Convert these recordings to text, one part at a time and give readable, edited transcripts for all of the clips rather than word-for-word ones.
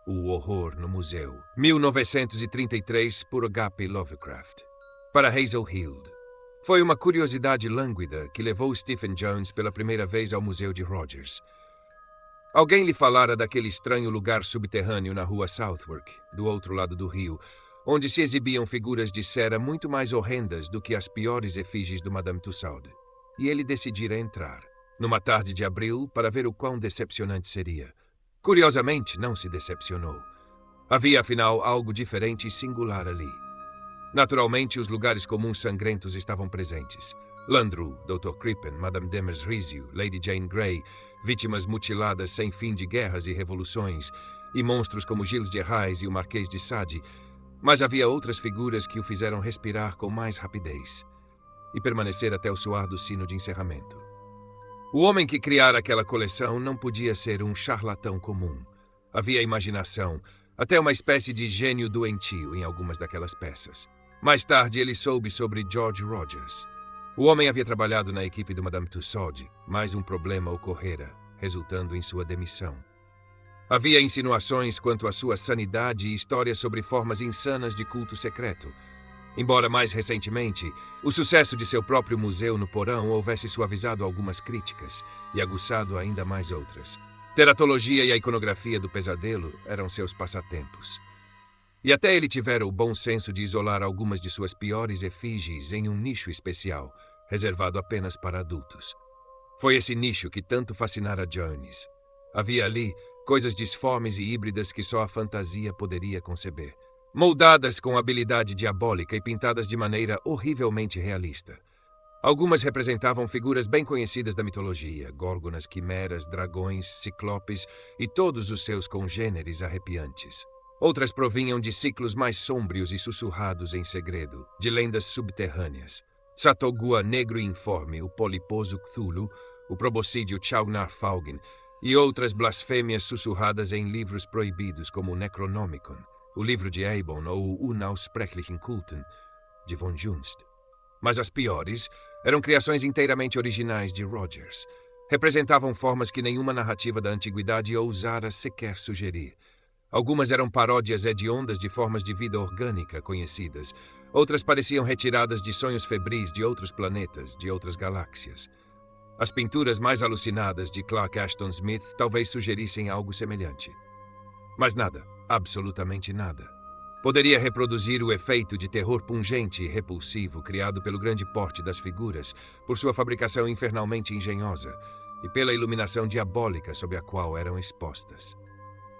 O Horror no Museu, 1933, por H.P. Lovecraft. Para Hazel Hild. Foi uma curiosidade lânguida que levou Stephen Jones pela primeira vez ao Museu de Rogers. Alguém lhe falara daquele estranho lugar subterrâneo na rua Southwark, do outro lado do rio, onde se exibiam figuras de cera muito mais horrendas do que as piores efígies do Madame Tussaud. E ele decidira entrar, numa tarde de abril, para ver o quão decepcionante seria. Curiosamente, não se decepcionou. Havia, afinal, algo diferente e singular ali. Naturalmente, os lugares comuns sangrentos estavam presentes. Landru, Dr. Crippen, Madame Demers Rizio, Lady Jane Grey, vítimas mutiladas sem fim de guerras e revoluções, e monstros como Gilles de Rais e o Marquês de Sade. Mas havia outras figuras que o fizeram respirar com mais rapidez e permanecer até o soar do sino de encerramento. O homem que criara aquela coleção não podia ser um charlatão comum. Havia imaginação, até uma espécie de gênio doentio em algumas daquelas peças. Mais tarde, ele soube sobre George Rogers. O homem havia trabalhado na equipe do Madame Tussaud, mas um problema ocorrera, resultando em sua demissão. Havia insinuações quanto à sua sanidade e histórias sobre formas insanas de culto secreto. Embora mais recentemente, o sucesso de seu próprio museu no porão houvesse suavizado algumas críticas e aguçado ainda mais outras. Teratologia e a iconografia do pesadelo eram seus passatempos. E até ele tivera o bom senso de isolar algumas de suas piores efígies em um nicho especial, reservado apenas para adultos. Foi esse nicho que tanto fascinara Jones. Havia ali coisas disformes e híbridas que só a fantasia poderia conceber, moldadas com habilidade diabólica e pintadas de maneira horrivelmente realista. Algumas representavam figuras bem conhecidas da mitologia, górgonas, quimeras, dragões, ciclopes e todos os seus congêneres arrepiantes. Outras provinham de ciclos mais sômbrios e sussurrados em segredo, de lendas subterrâneas. Satogua negro e informe, o poliposo Cthulhu, o proboscídeo Chaugnarfalgin e outras blasfêmias sussurradas em livros proibidos como o Necronomicon, o livro de Eibon ou o Unaussprechlichen Kulten, de von Junst. Mas as piores eram criações inteiramente originais de Rogers. Representavam formas que nenhuma narrativa da antiguidade ousara sequer sugerir. Algumas eram paródias hediondas de formas de vida orgânica conhecidas. Outras pareciam retiradas de sonhos febris de outros planetas, de outras galáxias. As pinturas mais alucinadas de Clark Ashton Smith talvez sugerissem algo semelhante. Mas nada, absolutamente nada, poderia reproduzir o efeito de terror pungente e repulsivo criado pelo grande porte das figuras, por sua fabricação infernalmente engenhosa e pela iluminação diabólica sob a qual eram expostas.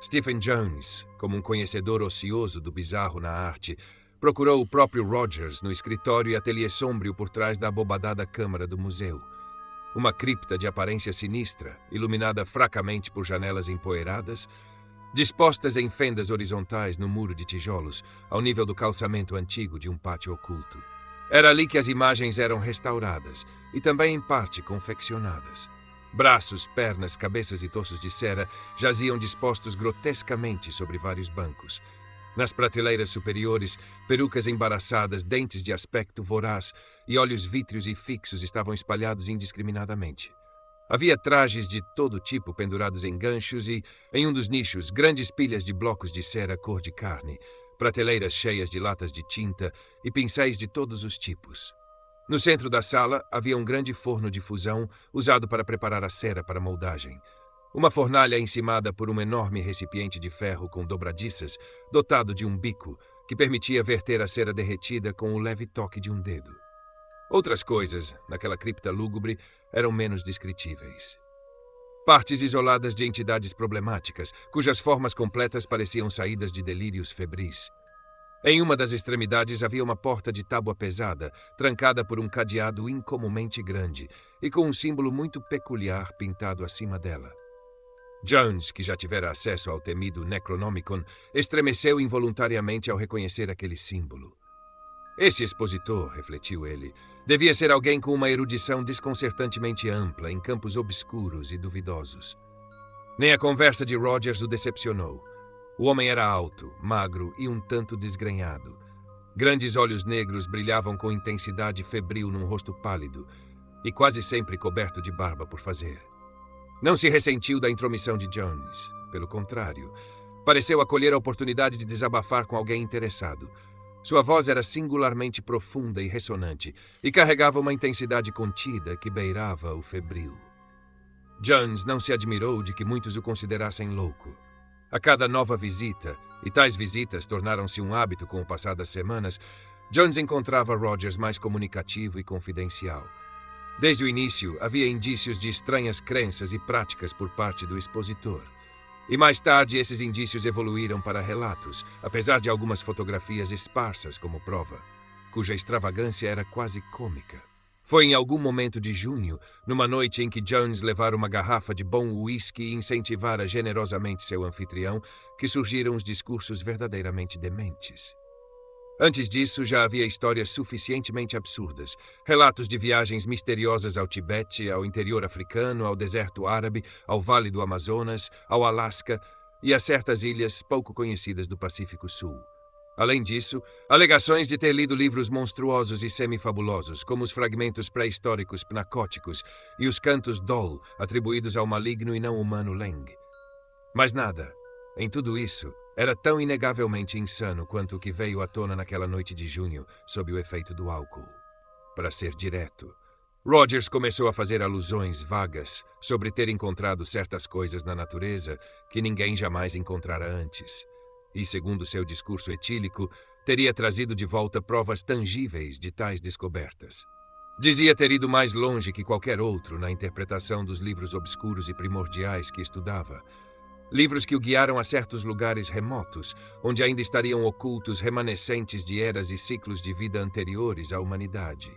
Stephen Jones, como um conhecedor ocioso do bizarro na arte, procurou o próprio Rogers no escritório e ateliê sombrio por trás da abobadada câmara do museu. Uma cripta de aparência sinistra, iluminada fracamente por janelas empoeiradas, dispostas em fendas horizontais no muro de tijolos, ao nível do calçamento antigo de um pátio oculto. Era ali que as imagens eram restauradas e também, em parte, confeccionadas. Braços, pernas, cabeças e torsos de cera jaziam dispostos grotescamente sobre vários bancos. Nas prateleiras superiores, perucas embaraçadas, dentes de aspecto voraz e olhos vítreos e fixos estavam espalhados indiscriminadamente. Havia trajes de todo tipo pendurados em ganchos e, em um dos nichos, grandes pilhas de blocos de cera cor de carne, prateleiras cheias de latas de tinta e pincéis de todos os tipos. No centro da sala havia um grande forno de fusão usado para preparar a cera para moldagem. Uma fornalha encimada por um enorme recipiente de ferro com dobradiças, dotado de um bico, que permitia verter a cera derretida com o leve toque de um dedo. Outras coisas, naquela cripta lúgubre, eram menos descritíveis. Partes isoladas de entidades problemáticas, cujas formas completas pareciam saídas de delírios febris. Em uma das extremidades havia uma porta de tábua pesada, trancada por um cadeado incomumente grande e com um símbolo muito peculiar pintado acima dela. Jones, que já tivera acesso ao temido Necronomicon, estremeceu involuntariamente ao reconhecer aquele símbolo. Esse expositor, refletiu ele, devia ser alguém com uma erudição desconcertantemente ampla em campos obscuros e duvidosos. Nem a conversa de Rogers o decepcionou. O homem era alto, magro e um tanto desgrenhado. Grandes olhos negros brilhavam com intensidade febril num rosto pálido e quase sempre coberto de barba por fazer. Não se ressentiu da intromissão de Jones. Pelo contrário, Pareceu acolher a oportunidade de desabafar com alguém interessado. Sua voz era singularmente profunda e ressonante, e carregava uma intensidade contida que beirava o febril. Jones não se admirou de que muitos o considerassem louco. A cada nova visita, e tais visitas tornaram-se um hábito com o passar das semanas, Jones encontrava Rogers mais comunicativo e confidencial. Desde o início, havia indícios de estranhas crenças e práticas por parte do expositor. E mais tarde, esses indícios evoluíram para relatos, apesar de algumas fotografias esparsas como prova, cuja extravagância era quase cômica. Foi em algum momento de junho, numa noite em que Jones levara uma garrafa de bom uísque e incentivara generosamente seu anfitrião, que surgiram os discursos verdadeiramente dementes. Antes disso, já havia histórias suficientemente absurdas, relatos de viagens misteriosas ao Tibete, ao interior africano, ao deserto árabe, ao Vale do Amazonas, ao Alasca e a certas ilhas pouco conhecidas do Pacífico Sul. Além disso, alegações de ter lido livros monstruosos e semifabulosos, como os fragmentos pré-históricos pnacóticos e os cantos Dol, atribuídos ao maligno e não humano Leng. Mas nada, em tudo isso, era tão inegavelmente insano quanto o que veio à tona naquela noite de junho, sob o efeito do álcool. Para ser direto, Rogers começou a fazer alusões vagas sobre ter encontrado certas coisas na natureza que ninguém jamais encontrara antes. E, segundo seu discurso etílico, teria trazido de volta provas tangíveis de tais descobertas. Dizia ter ido mais longe que qualquer outro na interpretação dos livros obscuros e primordiais que estudava. Livros que o guiaram a certos lugares remotos, onde ainda estariam ocultos remanescentes de eras e ciclos de vida anteriores à humanidade.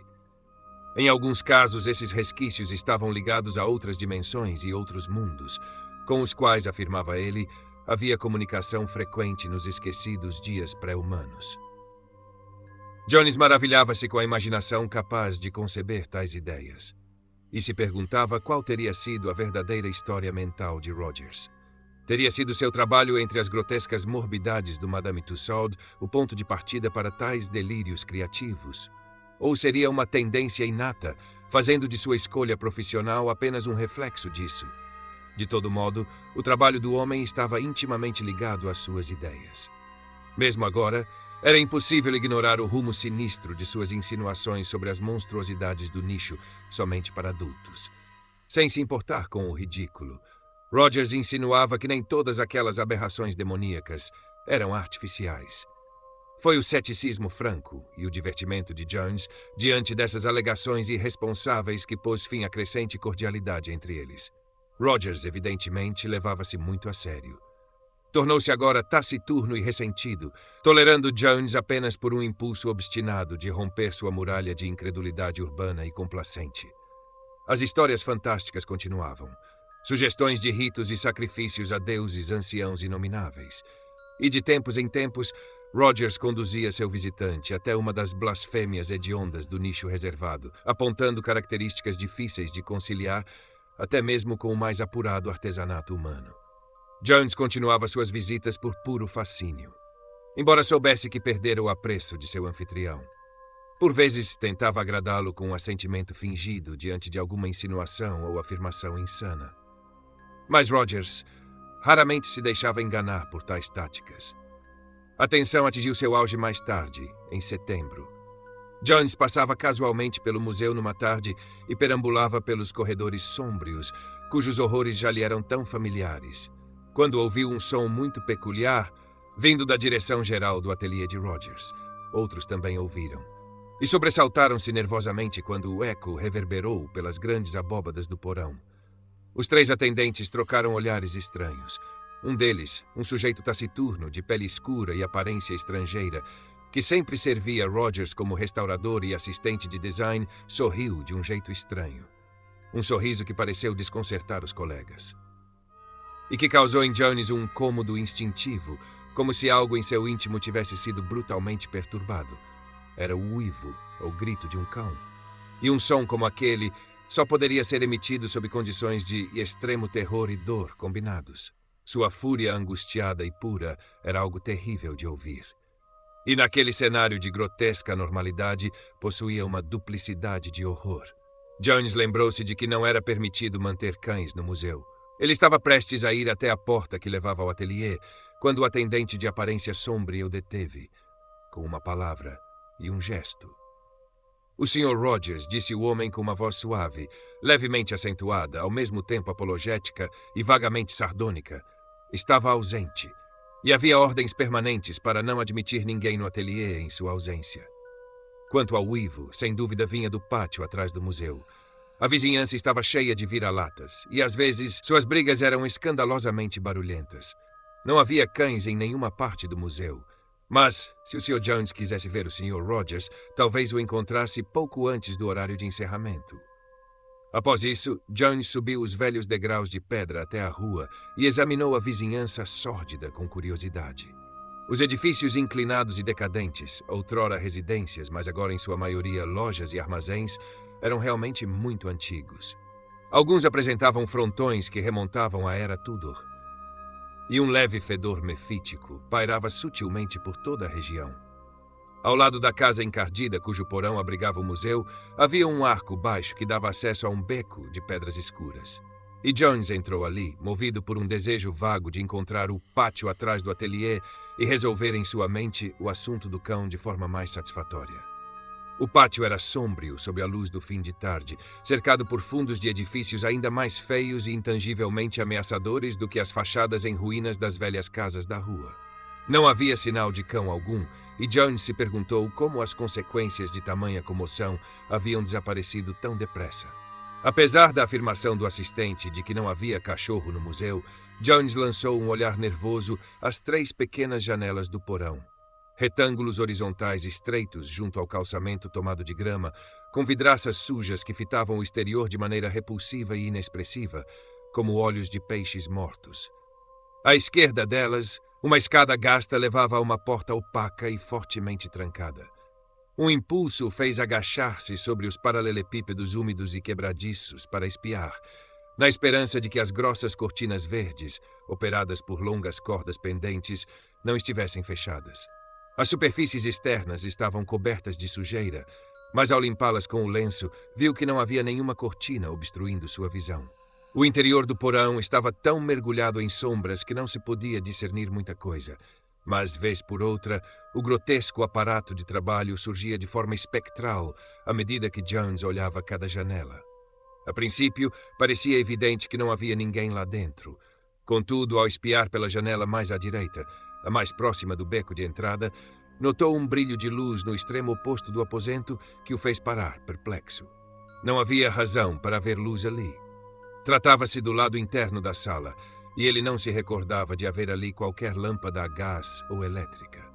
Em alguns casos, esses resquícios estavam ligados a outras dimensões e outros mundos, com os quais, afirmava ele, havia comunicação frequente nos esquecidos dias pré-humanos. Jones maravilhava-se com a imaginação capaz de conceber tais ideias, e se perguntava qual teria sido a verdadeira história mental de Rogers. Teria sido seu trabalho entre as grotescas morbidades do Madame Tussaud o ponto de partida para tais delírios criativos? Ou seria uma tendência inata, fazendo de sua escolha profissional apenas um reflexo disso? De todo modo, o trabalho do homem estava intimamente ligado às suas ideias. Mesmo agora, era impossível ignorar o rumo sinistro de suas insinuações sobre as monstruosidades do nicho somente para adultos. Sem se importar com o ridículo, Rogers insinuava que nem todas aquelas aberrações demoníacas eram artificiais. Foi o ceticismo franco e o divertimento de Jones diante dessas alegações irresponsáveis que pôs fim à crescente cordialidade entre eles. Rogers, evidentemente, levava-se muito a sério. Tornou-se agora taciturno e ressentido, tolerando Jones apenas por um impulso obstinado de romper sua muralha de incredulidade urbana e complacente. As histórias fantásticas continuavam. Sugestões de ritos e sacrifícios a deuses anciãos inomináveis. E de tempos em tempos, Rogers conduzia seu visitante até uma das blasfêmias hediondas do nicho reservado, apontando características difíceis de conciliar até mesmo com o mais apurado artesanato humano. Jones continuava suas visitas por puro fascínio, embora soubesse que perdera o apreço de seu anfitrião. Por vezes tentava agradá-lo com um assentimento fingido diante de alguma insinuação ou afirmação insana. Mas Rogers raramente se deixava enganar por tais táticas. A tensão atingiu seu auge mais tarde, em setembro. Jones passava casualmente pelo museu numa tarde e perambulava pelos corredores sômbrios, cujos horrores já lhe eram tão familiares, quando ouviu um som muito peculiar, vindo da direção geral do ateliê de Rogers. Outros também ouviram, e sobressaltaram-se nervosamente quando o eco reverberou pelas grandes abóbadas do porão. Os três atendentes trocaram olhares estranhos. Um deles, um sujeito taciturno, de pele escura e aparência estrangeira, que sempre servia Rogers como restaurador e assistente de design, sorriu de um jeito estranho. Um sorriso que pareceu desconcertar os colegas. E que causou em Jones um incômodo instintivo, como se algo em seu íntimo tivesse sido brutalmente perturbado. Era o uivo, ou grito de um cão. E um som como aquele só poderia ser emitido sob condições de extremo terror e dor combinados. Sua fúria angustiada e pura era algo terrível de ouvir. E naquele cenário de grotesca normalidade, possuía uma duplicidade de horror. Jones lembrou-se de que não era permitido manter cães no museu. Ele estava prestes a ir até a porta que levava ao ateliê, quando o atendente de aparência sômbria o deteve, com uma palavra e um gesto. O Sr. Rogers, disse o homem com uma voz suave, levemente acentuada, ao mesmo tempo apologética e vagamente sardônica, estava ausente, e havia ordens permanentes para não admitir ninguém no ateliê em sua ausência. Quanto ao uivo, sem dúvida vinha do pátio atrás do museu. A vizinhança estava cheia de vira-latas, e às vezes suas brigas eram escandalosamente barulhentas. Não havia cães em nenhuma parte do museu, mas, se o Sr. Jones quisesse ver o Sr. Rogers, talvez o encontrasse pouco antes do horário de encerramento. Após isso, Jones subiu os velhos degraus de pedra até a rua e examinou a vizinhança sórdida com curiosidade. Os edifícios inclinados e decadentes, outrora residências, mas agora em sua maioria lojas e armazéns, eram realmente muito antigos. Alguns apresentavam frontões que remontavam à era Tudor. E um leve fedor mefítico pairava sutilmente por toda a região. Ao lado da casa encardida, cujo porão abrigava o museu, havia um arco baixo que dava acesso a um beco de pedras escuras. E Jones entrou ali, movido por um desejo vago de encontrar o pátio atrás do ateliê e resolver em sua mente o assunto do cão de forma mais satisfatória. O pátio era sômbrio sob a luz do fim de tarde, cercado por fundos de edifícios ainda mais feios e intangivelmente ameaçadores do que as fachadas em ruínas das velhas casas da rua. Não havia sinal de cão algum, e Jones se perguntou como as consequências de tamanha comoção haviam desaparecido tão depressa. Apesar da afirmação do assistente de que não havia cachorro no museu, Jones lançou um olhar nervoso às 3 pequenas janelas do porão. Retângulos horizontais estreitos junto ao calçamento tomado de grama, com vidraças sujas que fitavam o exterior de maneira repulsiva e inexpressiva, como olhos de peixes mortos. À esquerda delas, uma escada gasta levava a uma porta opaca e fortemente trancada. Um impulso o fez agachar-se sobre os paralelepípedos úmidos e quebradiços para espiar, na esperança de que as grossas cortinas verdes, operadas por longas cordas pendentes, não estivessem fechadas. As superfícies externas estavam cobertas de sujeira, mas ao limpá-las com o lenço, viu que não havia nenhuma cortina obstruindo sua visão. O interior do porão estava tão mergulhado em sombras que não se podia discernir muita coisa, mas, vez por outra, o grotesco aparato de trabalho surgia de forma espectral à medida que Jones olhava cada janela. A princípio, parecia evidente que não havia ninguém lá dentro. Contudo, ao espiar pela janela mais à direita, a mais próxima do beco de entrada, notou um brilho de luz no extremo oposto do aposento que o fez parar, perplexo. Não havia razão para haver luz ali. Tratava-se do lado interno da sala, e ele não se recordava de haver ali qualquer lâmpada a gás ou elétrica.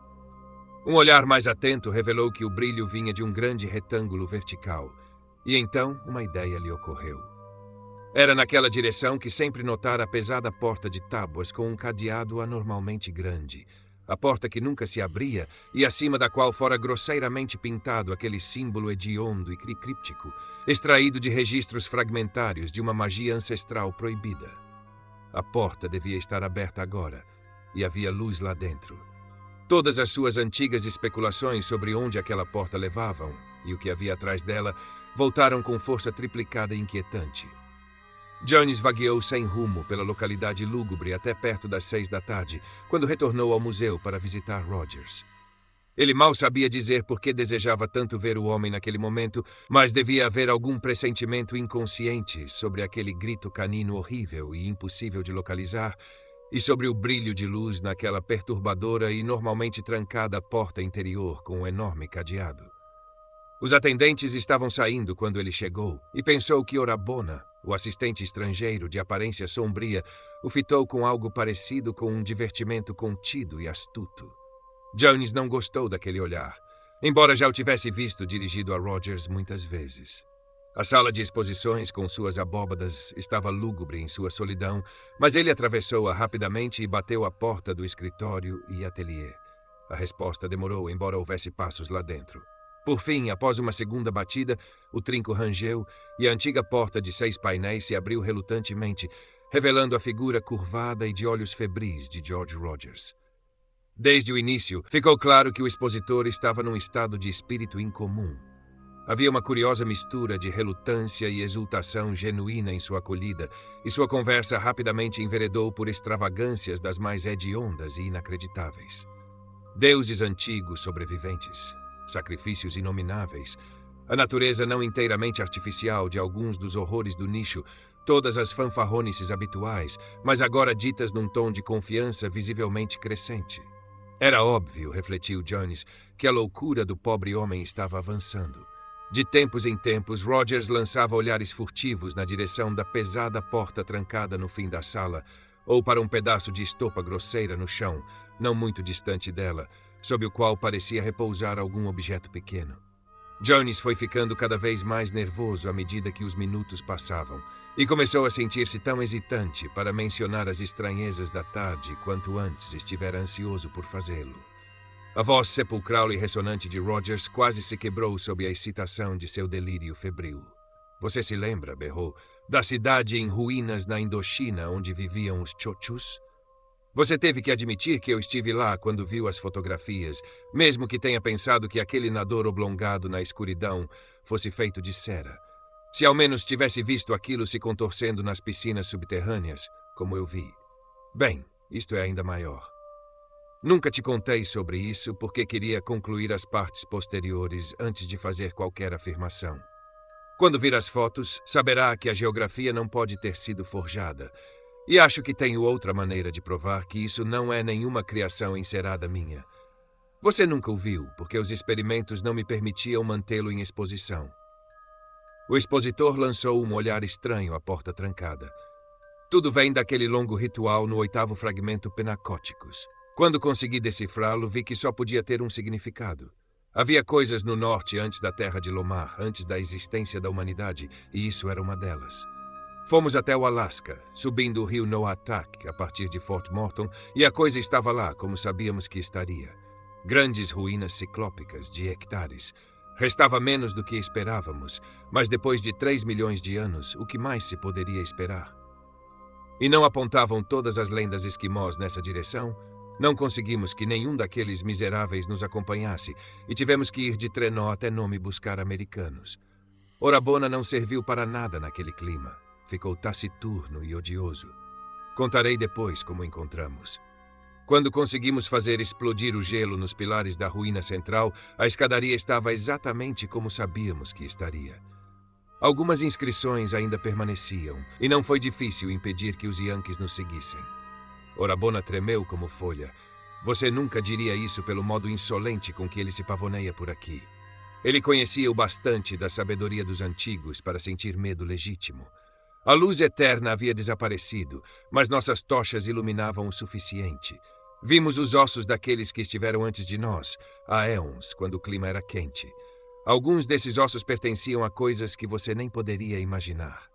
Um olhar mais atento revelou que o brilho vinha de um grande retângulo vertical, e então uma ideia lhe ocorreu. Era naquela direção que sempre notara a pesada porta de tábuas com um cadeado anormalmente grande, a porta que nunca se abria e acima da qual fora grosseiramente pintado aquele símbolo hediondo e críptico, extraído de registros fragmentários de uma magia ancestral proibida. A porta devia estar aberta agora, e havia luz lá dentro. Todas as suas antigas especulações sobre onde aquela porta levavam e o que havia atrás dela voltaram com força triplicada e inquietante. Jones vagueou sem rumo pela localidade lúgubre até perto das 6 da tarde, quando retornou ao museu para visitar Rogers. Ele mal sabia dizer por que desejava tanto ver o homem naquele momento, mas devia haver algum pressentimento inconsciente sobre aquele grito canino horrível e impossível de localizar, e sobre o brilho de luz naquela perturbadora e normalmente trancada porta interior com um enorme cadeado. Os atendentes estavam saindo quando ele chegou, e pensou que Orabona, o assistente estrangeiro de aparência sombria, o fitou com algo parecido com um divertimento contido e astuto. Jones não gostou daquele olhar, embora já o tivesse visto dirigido a Rogers muitas vezes. A sala de exposições, com suas abóbadas, estava lúgubre em sua solidão, mas ele atravessou-a rapidamente e bateu à porta do escritório e ateliê. A resposta demorou, embora houvesse passos lá dentro. Por fim, após uma segunda batida, o trinco rangeu e a antiga porta de 6 painéis se abriu relutantemente, revelando a figura curvada e de olhos febris de George Rogers. Desde o início, ficou claro que o expositor estava num estado de espírito incomum. Havia uma curiosa mistura de relutância e exultação genuína em sua acolhida, e sua conversa rapidamente enveredou por extravagâncias das mais hediondas e inacreditáveis. Deuses antigos sobreviventes, sacrifícios inomináveis, a natureza não inteiramente artificial de alguns dos horrores do nicho, todas as fanfarronices habituais, mas agora ditas num tom de confiança visivelmente crescente. Era óbvio, refletiu Jones, que a loucura do pobre homem estava avançando. De tempos em tempos, Rogers lançava olhares furtivos na direção da pesada porta trancada no fim da sala, ou para um pedaço de estopa grosseira no chão, não muito distante dela, sob o qual parecia repousar algum objeto pequeno. Jones foi ficando cada vez mais nervoso à medida que os minutos passavam, e começou a sentir-se tão hesitante para mencionar as estranhezas da tarde quanto antes estivera ansioso por fazê-lo. A voz sepulcral e ressonante de Rogers quase se quebrou sob a excitação de seu delírio febril. Você se lembra, berrou, da cidade em ruínas na Indochina onde viviam os Chochus? Você teve que admitir que eu estive lá quando viu as fotografias, mesmo que tenha pensado que aquele nador oblongado na escuridão fosse feito de cera. Se ao menos tivesse visto aquilo se contorcendo nas piscinas subterrâneas, como eu vi. Bem, isto é ainda maior. Nunca te contei sobre isso porque queria concluir as partes posteriores antes de fazer qualquer afirmação. Quando vir as fotos, saberá que a geografia não pode ter sido forjada, e acho que tenho outra maneira de provar que isso não é nenhuma criação encerada minha. Você nunca o viu, porque os experimentos não me permitiam mantê-lo em exposição. O expositor lançou um olhar estranho à porta trancada. Tudo vem daquele longo ritual no 8º fragmento Penacóticos. Quando consegui decifrá-lo, vi que só podia ter um significado. Havia coisas no norte antes da terra de Lomar, antes da existência da humanidade, e isso era uma delas. Fomos até o Alasca, subindo o rio Noatak a partir de Fort Morton, e a coisa estava lá, como sabíamos que estaria. Grandes ruínas ciclópicas de hectares. Restava menos do que esperávamos, mas depois de 3 milhões de anos, o que mais se poderia esperar? E não apontavam todas as lendas esquimós nessa direção? Não conseguimos que nenhum daqueles miseráveis nos acompanhasse e tivemos que ir de trenó até Nome buscar americanos. Orabona não serviu para nada naquele clima. Ficou taciturno e odioso. Contarei depois como encontramos. Quando conseguimos fazer explodir o gelo nos pilares da ruína central, a escadaria estava exatamente como sabíamos que estaria. Algumas inscrições ainda permaneciam, e não foi difícil impedir que os Yankees nos seguissem. Orabona tremeu como folha. Você nunca diria isso pelo modo insolente com que ele se pavoneia por aqui. Ele conhecia o bastante da sabedoria dos antigos para sentir medo legítimo. A luz eterna havia desaparecido, mas nossas tochas iluminavam o suficiente. Vimos os ossos daqueles que estiveram antes de nós, há éons, quando o clima era quente. Alguns desses ossos pertenciam a coisas que você nem poderia imaginar.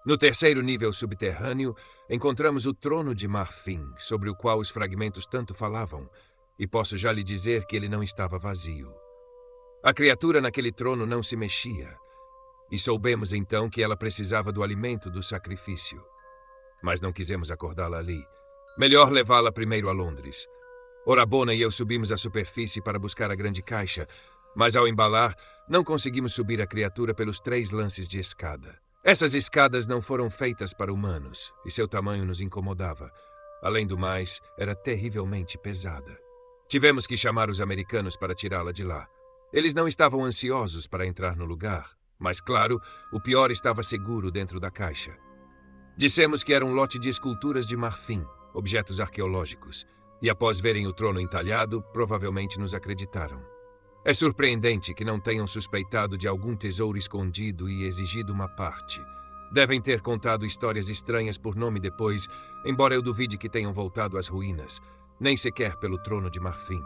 No 3º nível subterrâneo, encontramos o trono de marfim, sobre o qual os fragmentos tanto falavam, e posso já lhe dizer que ele não estava vazio. A criatura naquele trono não se mexia, e soubemos então que ela precisava do alimento do sacrifício. Mas não quisemos acordá-la ali. Melhor levá-la primeiro a Londres. Orabona e eu subimos à superfície para buscar a grande caixa, mas ao embalar, não conseguimos subir a criatura pelos 3 lances de escada. Essas escadas não foram feitas para humanos, e seu tamanho nos incomodava. Além do mais, era terrivelmente pesada. Tivemos que chamar os americanos para tirá-la de lá. Eles não estavam ansiosos para entrar no lugar, mas, claro, o pior estava seguro dentro da caixa. Dissemos que era um lote de esculturas de marfim, objetos arqueológicos, e após verem o trono entalhado, provavelmente nos acreditaram. É surpreendente que não tenham suspeitado de algum tesouro escondido e exigido uma parte. Devem ter contado histórias estranhas por nome depois, embora eu duvide que tenham voltado às ruínas, nem sequer pelo trono de marfim.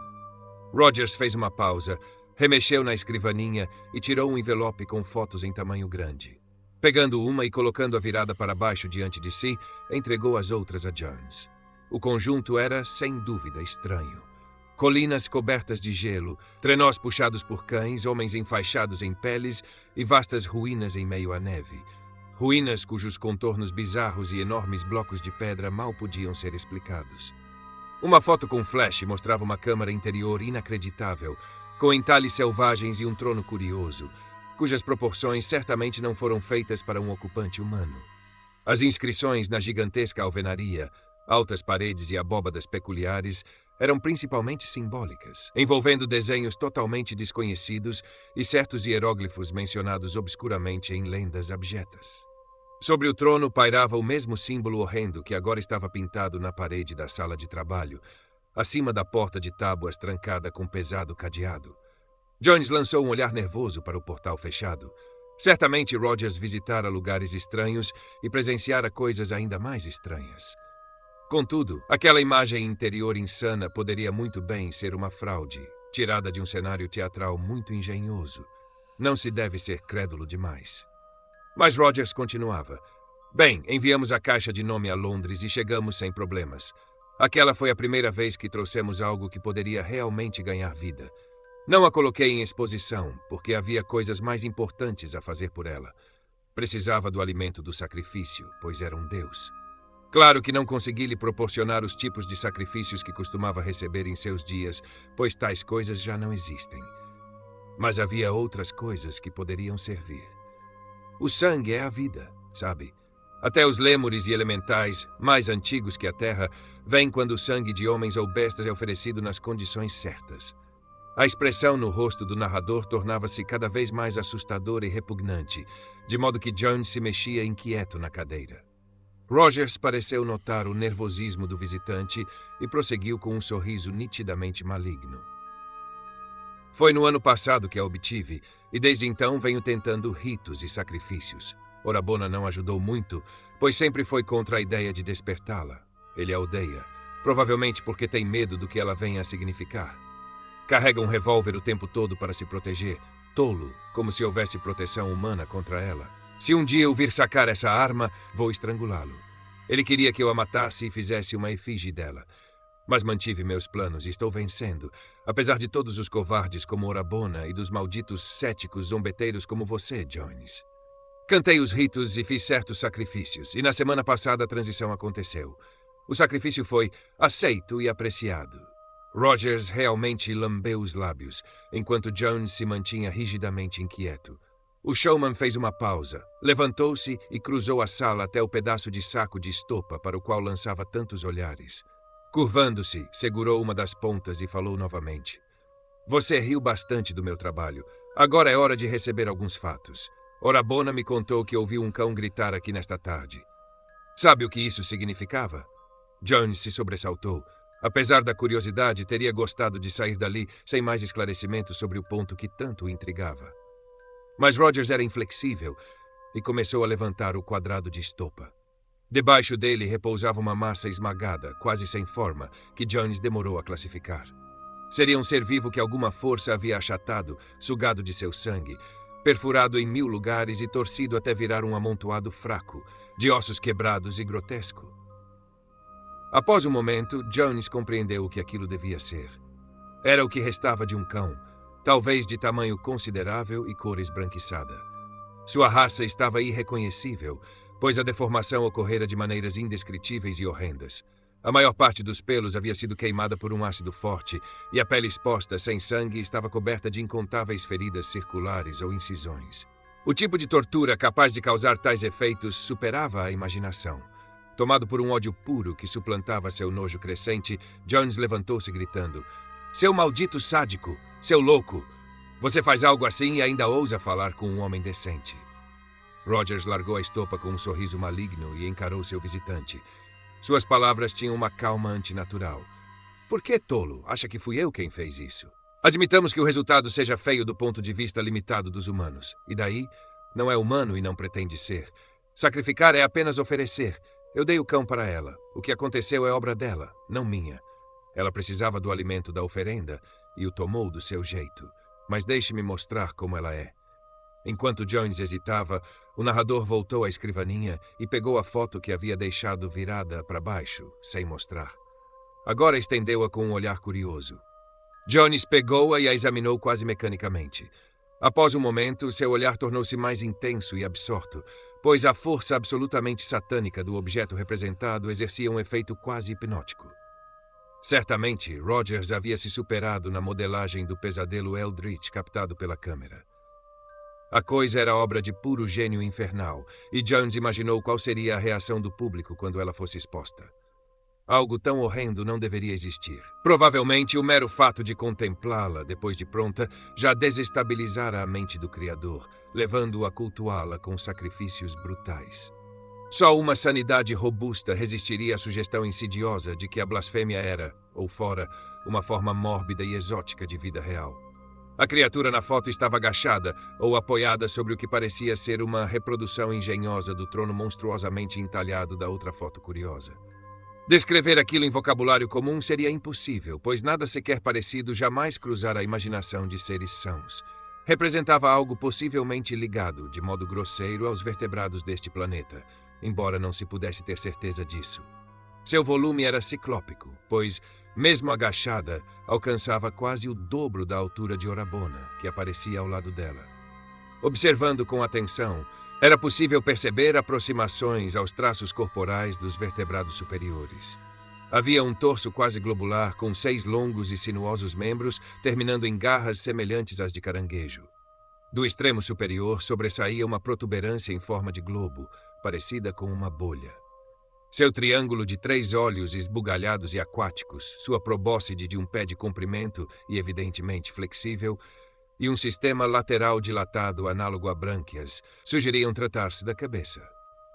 Rogers fez uma pausa, remexeu na escrivaninha e tirou um envelope com fotos em tamanho grande. Pegando uma e colocando-a virada para baixo diante de si, entregou as outras a Jones. O conjunto era, sem dúvida, estranho. Colinas cobertas de gelo, trenós puxados por cães, homens enfaixados em peles e vastas ruínas em meio à neve. Ruínas cujos contornos bizarros e enormes blocos de pedra mal podiam ser explicados. Uma foto com flash mostrava uma câmara interior inacreditável, com entalhes selvagens e um trono curioso. cujas proporções certamente não foram feitas para um ocupante humano. As inscrições na gigantesca alvenaria, altas paredes e abóbadas peculiares eram principalmente simbólicas, envolvendo desenhos totalmente desconhecidos e certos hieróglifos mencionados obscuramente em lendas abjetas. Sobre o trono pairava o mesmo símbolo horrendo que agora estava pintado na parede da sala de trabalho, acima da porta de tábuas trancada com pesado cadeado. Jones lançou um olhar nervoso para o portal fechado. Certamente Rogers visitara lugares estranhos e presenciara coisas ainda mais estranhas. Contudo, aquela imagem interior insana poderia muito bem ser uma fraude, tirada de um cenário teatral muito engenhoso. Não se deve ser crédulo demais. Mas Rogers continuava. Bem, enviamos a caixa de nome a Londres e chegamos sem problemas. Aquela foi a primeira vez que trouxemos algo que poderia realmente ganhar vida. Não a coloquei em exposição, porque havia coisas mais importantes a fazer por ela. Precisava do alimento do sacrifício, pois era um deus. Claro que não consegui lhe proporcionar os tipos de sacrifícios que costumava receber em seus dias, pois tais coisas já não existem. Mas havia outras coisas que poderiam servir. O sangue é a vida, sabe? Até os lêmures e elementais, mais antigos que a Terra, vêm quando o sangue de homens ou bestas é oferecido nas condições certas. A expressão no rosto do narrador tornava-se cada vez mais assustadora e repugnante, de modo que Jones se mexia inquieto na cadeira. Rogers pareceu notar o nervosismo do visitante e prosseguiu com um sorriso nitidamente maligno. Foi no ano passado que a obtive, e desde então venho tentando ritos e sacrifícios. Orabona não ajudou muito, pois sempre foi contra a ideia de despertá-la. Ele a odeia, provavelmente porque tem medo do que ela venha a significar. Carrega um revólver o tempo todo para se proteger, tolo, como se houvesse proteção humana contra ela. Se um dia eu vir sacar essa arma, vou estrangulá-lo. Ele queria que eu a matasse e fizesse uma efígie dela. Mas mantive meus planos e estou vencendo, apesar de todos os covardes como Orabona e dos malditos céticos zombeteiros como você, Jones. Cantei os ritos e fiz certos sacrifícios, e na semana passada a transição aconteceu. O sacrifício foi aceito e apreciado. Rogers realmente lambeu os lábios, enquanto Jones se mantinha rigidamente inquieto. O showman fez uma pausa, levantou-se e cruzou a sala até o pedaço de saco de estopa para o qual lançava tantos olhares. Curvando-se, segurou uma das pontas e falou novamente. Você riu bastante do meu trabalho. Agora é hora de receber alguns fatos. Orabona me contou que ouviu um cão gritar aqui nesta tarde. Sabe o que isso significava? Jones se sobressaltou. Apesar da curiosidade, teria gostado de sair dali sem mais esclarecimentos sobre o ponto que tanto o intrigava. Mas Rogers era inflexível e começou a levantar o quadrado de estopa. Debaixo dele repousava uma massa esmagada, quase sem forma, que Jones demorou a classificar. Seria um ser vivo que alguma força havia achatado, sugado de seu sangue, perfurado em 1000 lugares e torcido até virar um amontoado fraco, de ossos quebrados e grotesco. Após um momento, Jones compreendeu o que aquilo devia ser. Era o que restava de um cão, talvez de tamanho considerável e cor esbranquiçada. Sua raça estava irreconhecível, pois a deformação ocorrera de maneiras indescritíveis e horrendas. A maior parte dos pelos havia sido queimada por um ácido forte, e a pele exposta sem sangue estava coberta de incontáveis feridas circulares ou incisões. O tipo de tortura capaz de causar tais efeitos superava a imaginação. Tomado por um ódio puro que suplantava seu nojo crescente, Jones levantou-se gritando: Seu maldito sádico! Seu louco! Você faz algo assim e ainda ousa falar com um homem decente. Rogers largou a estopa com um sorriso maligno e encarou seu visitante. Suas palavras tinham uma calma antinatural. Por que, tolo? Acha que fui eu quem fez isso? Admitamos que o resultado seja feio do ponto de vista limitado dos humanos. E daí? Não é humano e não pretende ser. Sacrificar é apenas oferecer. Eu dei o cão para ela. O que aconteceu é obra dela, não minha. Ela precisava do alimento da oferenda e o tomou do seu jeito. Mas deixe-me mostrar como ela é. Enquanto Jones hesitava, o narrador voltou à escrivaninha e pegou a foto que havia deixado virada para baixo, sem mostrar. Agora estendeu-a com um olhar curioso. Jones pegou-a e a examinou quase mecanicamente. Após um momento, seu olhar tornou-se mais intenso e absorto, pois a força absolutamente satânica do objeto representado exercia um efeito quase hipnótico. Certamente, Rogers havia se superado na modelagem do pesadelo Eldritch captado pela câmera. A coisa era obra de puro gênio infernal, e Jones imaginou qual seria a reação do público quando ela fosse exposta. Algo tão horrendo não deveria existir. Provavelmente o mero fato de contemplá-la depois de pronta já desestabilizara a mente do criador, levando-o a cultuá-la com sacrifícios brutais. Só uma sanidade robusta resistiria à sugestão insidiosa de que a blasfêmia era, ou fora, uma forma mórbida e exótica de vida real. A criatura na foto estava agachada ou apoiada sobre o que parecia ser uma reprodução engenhosa do trono monstruosamente entalhado da outra foto curiosa. Descrever aquilo em vocabulário comum seria impossível, pois nada sequer parecido jamais cruzara a imaginação de seres sãos. Representava algo possivelmente ligado, de modo grosseiro, aos vertebrados deste planeta, embora não se pudesse ter certeza disso. Seu volume era ciclópico, pois, mesmo agachada, alcançava quase o dobro da altura de Orabona, que aparecia ao lado dela. Observando com atenção, era possível perceber aproximações aos traços corporais dos vertebrados superiores. Havia um torso quase globular, com 6 longos e sinuosos membros, terminando em garras semelhantes às de caranguejo. Do extremo superior sobressaía uma protuberância em forma de globo, parecida com uma bolha. Seu triângulo de 3 olhos esbugalhados e aquáticos, sua probóscide de um pé de comprimento e evidentemente flexível, e um sistema lateral dilatado análogo a brânquias sugeriam tratar-se da cabeça.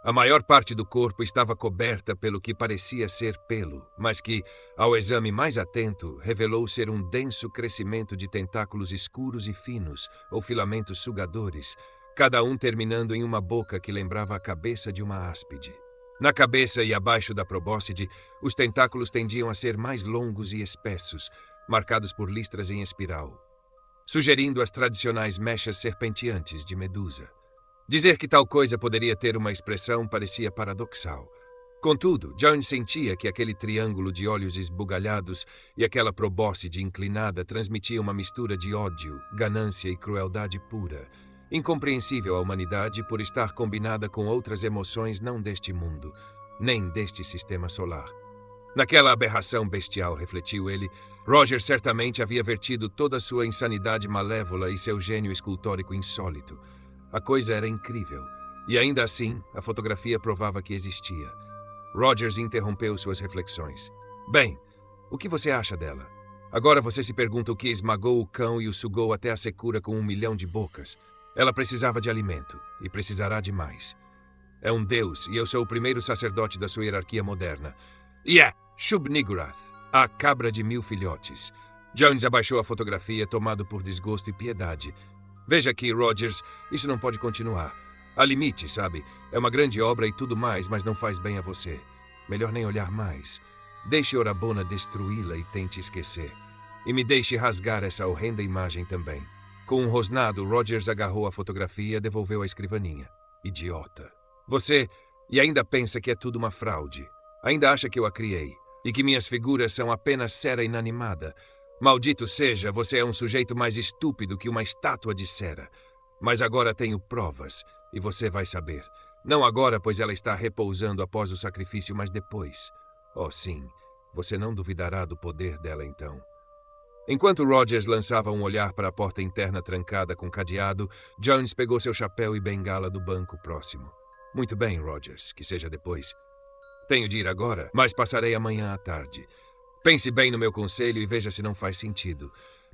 A maior parte do corpo estava coberta pelo que parecia ser pelo, mas que, ao exame mais atento, revelou ser um denso crescimento de tentáculos escuros e finos, ou filamentos sugadores, cada um terminando em uma boca que lembrava a cabeça de uma áspide. Na cabeça e abaixo da probóscide, os tentáculos tendiam a ser mais longos e espessos, marcados por listras em espiral, sugerindo as tradicionais mechas serpenteantes de Medusa. Dizer que tal coisa poderia ter uma expressão parecia paradoxal. Contudo, Jones sentia que aquele triângulo de olhos esbugalhados e aquela probóscide inclinada transmitiam uma mistura de ódio, ganância e crueldade pura, incompreensível à humanidade por estar combinada com outras emoções não deste mundo, nem deste sistema solar. Naquela aberração bestial, refletiu ele, Roger certamente havia vertido toda a sua insanidade malévola e seu gênio escultórico insólito. A coisa era incrível, e ainda assim, a fotografia provava que existia. Rogers interrompeu suas reflexões. Bem, o que você acha dela? Agora você se pergunta o que esmagou o cão e o sugou até a secura com 1 milhão de bocas. Ela precisava de alimento, e precisará de mais. É um deus, e eu sou o primeiro sacerdote da sua hierarquia moderna. E é Shub-Niggurath, a cabra de 1000 filhotes. Jones abaixou a fotografia, tomado por desgosto e piedade. Veja aqui, Rogers, isso não pode continuar. Há limite, sabe? É uma grande obra e tudo mais, mas não faz bem a você. Melhor nem olhar mais. Deixe Orabona destruí-la e tente esquecer. E me deixe rasgar essa horrenda imagem também. Com um rosnado, Rogers agarrou a fotografia e devolveu à escrivaninha. Idiota. Você... E ainda pensa que é tudo uma fraude. Ainda acha que eu a criei. E que minhas figuras são apenas cera inanimada. Maldito seja, você é um sujeito mais estúpido que uma estátua de cera. Mas agora tenho provas, e você vai saber. Não agora, pois ela está repousando após o sacrifício, mas depois. Oh, sim, você não duvidará do poder dela então. Enquanto Rogers lançava um olhar para a porta interna trancada com cadeado, Jones pegou seu chapéu e bengala do banco próximo. Muito bem, Rogers, que seja depois. Tenho de ir agora, mas passarei amanhã à tarde. Pense bem no meu conselho e veja se não faz sentido.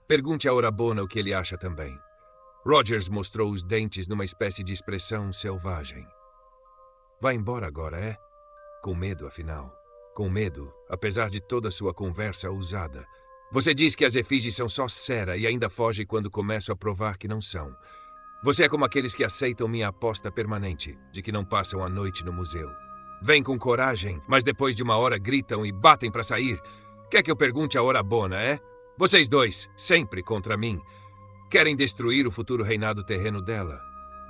Pergunte a Orabona o que ele acha também. Rogers mostrou os dentes numa espécie de expressão selvagem. Vai embora agora, é? Com medo, afinal. Com medo, apesar de toda a sua conversa ousada. Você diz que as efígies são só cera e ainda foge quando começo a provar que não são. Você é como aqueles que aceitam minha aposta permanente, de que não passam a noite no museu. Vêm com coragem, mas depois de uma hora gritam e batem para sair. Quer que eu pergunte a Orabona, é? Vocês dois, sempre contra mim. Querem destruir o futuro reinado terreno dela.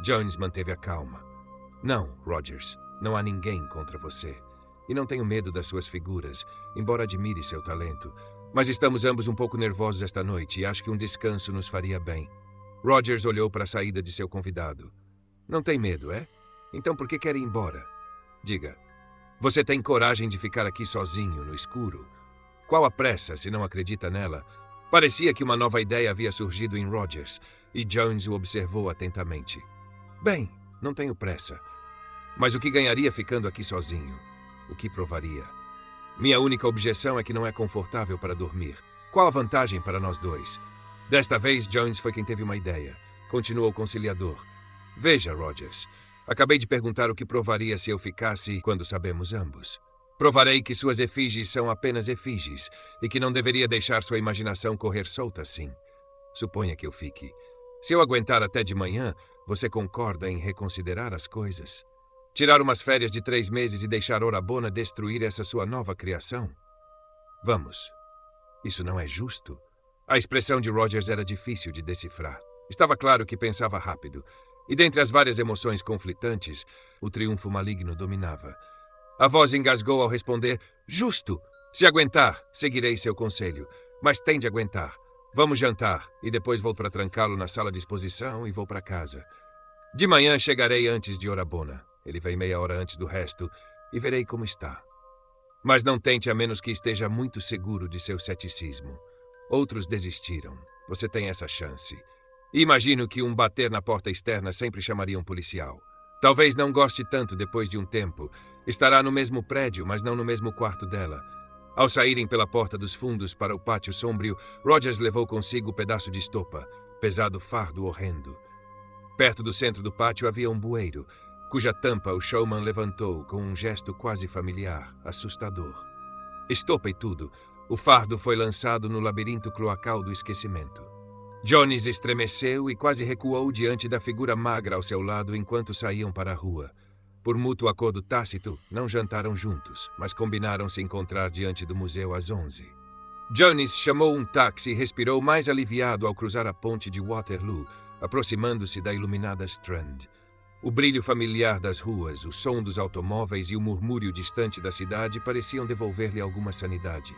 Jones manteve a calma. Não, Rogers, não há ninguém contra você. E não tenho medo das suas figuras, embora admire seu talento. Mas estamos ambos um pouco nervosos esta noite e acho que um descanso nos faria bem. Rogers olhou para a saída de seu convidado. Não tem medo, é? Então por que quer ir embora? Diga, você tem coragem de ficar aqui sozinho, no escuro? Qual a pressa, se não acredita nela? Parecia que uma nova ideia havia surgido em Rogers, e Jones o observou atentamente. Bem, não tenho pressa. Mas o que ganharia ficando aqui sozinho? O que provaria? Minha única objeção é que não é confortável para dormir. Qual a vantagem para nós dois? Desta vez, Jones foi quem teve uma ideia. Continuou o conciliador. Veja, Rogers, acabei de perguntar o que provaria se eu ficasse quando sabemos ambos. Provarei que suas efígies são apenas efígies e que não deveria deixar sua imaginação correr solta assim. Suponha que eu fique. Se eu aguentar até de manhã, você concorda em reconsiderar as coisas? Tirar umas férias de 3 meses e deixar Orabona destruir essa sua nova criação? Vamos. Isso não é justo? A expressão de Rogers era difícil de decifrar. Estava claro que pensava rápido. E dentre as várias emoções conflitantes, o triunfo maligno dominava. A voz engasgou ao responder, justo! Se aguentar, seguirei seu conselho. Mas tem de aguentar. Vamos jantar, e depois vou para trancá-lo na sala de exposição e vou para casa. De manhã chegarei antes de Orabona. Ele vem meia hora antes do resto, e verei como está. Mas não tente a menos que esteja muito seguro de seu ceticismo. Outros desistiram. Você tem essa chance. E imagino que um bater na porta externa sempre chamaria um policial. Talvez não goste tanto depois de um tempo. Estará no mesmo prédio, mas não no mesmo quarto dela. Ao saírem pela porta dos fundos para o pátio sombrio, Rogers levou consigo o pedaço de estopa, pesado fardo horrendo. Perto do centro do pátio havia um bueiro, cuja tampa o showman levantou com um gesto quase familiar, assustador. Estopa e tudo, o fardo foi lançado no labirinto cloacal do esquecimento. Jones estremeceu e quase recuou diante da figura magra ao seu lado enquanto saíam para a rua. Por mútuo acordo tácito, não jantaram juntos, mas combinaram se encontrar diante do museu às 11. Jones chamou um táxi e respirou mais aliviado ao cruzar a ponte de Waterloo, aproximando-se da iluminada Strand. O brilho familiar das ruas, o som dos automóveis e o murmúrio distante da cidade pareciam devolver-lhe alguma sanidade.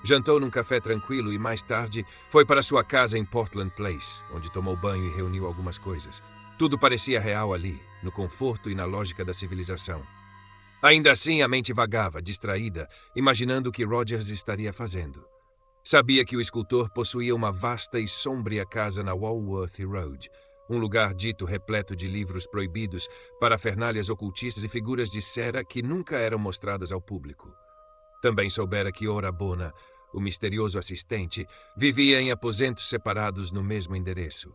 Jantou num café tranquilo e, mais tarde, foi para sua casa em Portland Place, onde tomou banho e reuniu algumas coisas. Tudo parecia real ali, no conforto e na lógica da civilização. Ainda assim, a mente vagava, distraída, imaginando o que Rogers estaria fazendo. Sabia que o escultor possuía uma vasta e sômbria casa na Walworth Road, um lugar dito repleto de livros proibidos, parafernálias ocultistas e figuras de cera que nunca eram mostradas ao público. Também soubera que Orabona, o misterioso assistente, vivia em aposentos separados no mesmo endereço.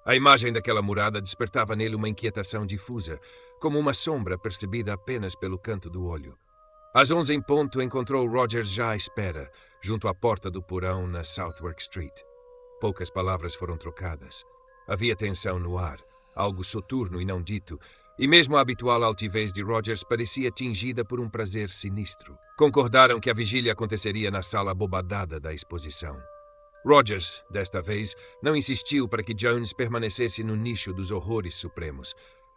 A imagem daquela morada despertava nele uma inquietação difusa, como uma sombra percebida apenas pelo canto do olho. Às 11 em ponto, encontrou Rogers já à espera, junto à porta do porão na Southwark Street. Poucas palavras foram trocadas. Havia tensão no ar, algo soturno e não dito, e mesmo a habitual altivez de Rogers parecia tingida por um prazer sinistro. Concordaram que a vigília aconteceria na sala abobadada da exposição. Rogers, desta vez, não insistiu para que Jones permanecesse no nicho dos horrores supremos.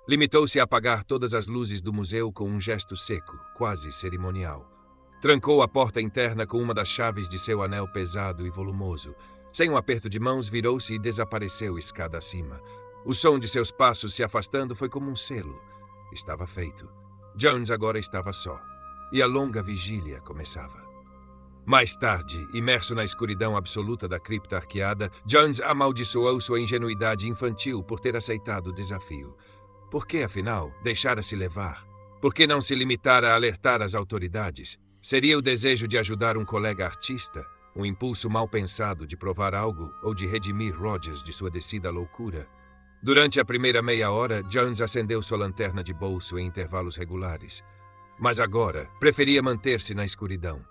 Limitou-se a apagar todas as luzes do museu com um gesto seco, quase cerimonial. Trancou a porta interna com uma das chaves de seu anel pesado e volumoso. Sem um aperto de mãos, virou-se e desapareceu escada acima. O som de seus passos se afastando foi como um selo. Estava feito. Jones agora estava só. E a longa vigília começava. Mais tarde, imerso na escuridão absoluta da cripta arqueada, Jones amaldiçoou sua ingenuidade infantil por ter aceitado o desafio. Por que, afinal, deixara-se levar? Por que não se limitar a alertar as autoridades? Seria o desejo de ajudar um colega artista? Um impulso mal pensado de provar algo ou de redimir Rogers de sua descida à loucura? Durante a primeira meia hora, Jones acendeu sua lanterna de bolso em intervalos regulares. Mas agora, preferia manter-se na escuridão.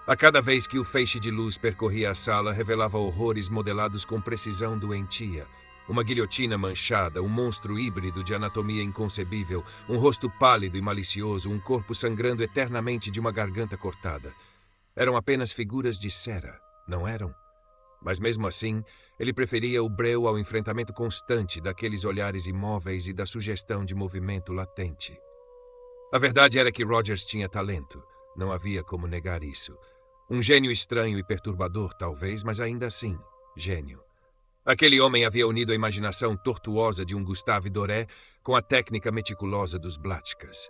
A cada vez que o feixe de luz percorria a sala, revelava horrores modelados com precisão doentia. Uma guilhotina manchada, um monstro híbrido de anatomia inconcebível, um rosto pálido e malicioso, um corpo sangrando eternamente de uma garganta cortada. Eram apenas figuras de cera, não eram? Mas mesmo assim, ele preferia o breu ao enfrentamento constante daqueles olhares imóveis e da sugestão de movimento latente. A verdade era que Rogers tinha talento, não havia como negar isso. Um gênio estranho e perturbador, talvez, mas ainda assim, gênio. Aquele homem havia unido a imaginação tortuosa de um Gustave Doré com a técnica meticulosa dos Blatchkas.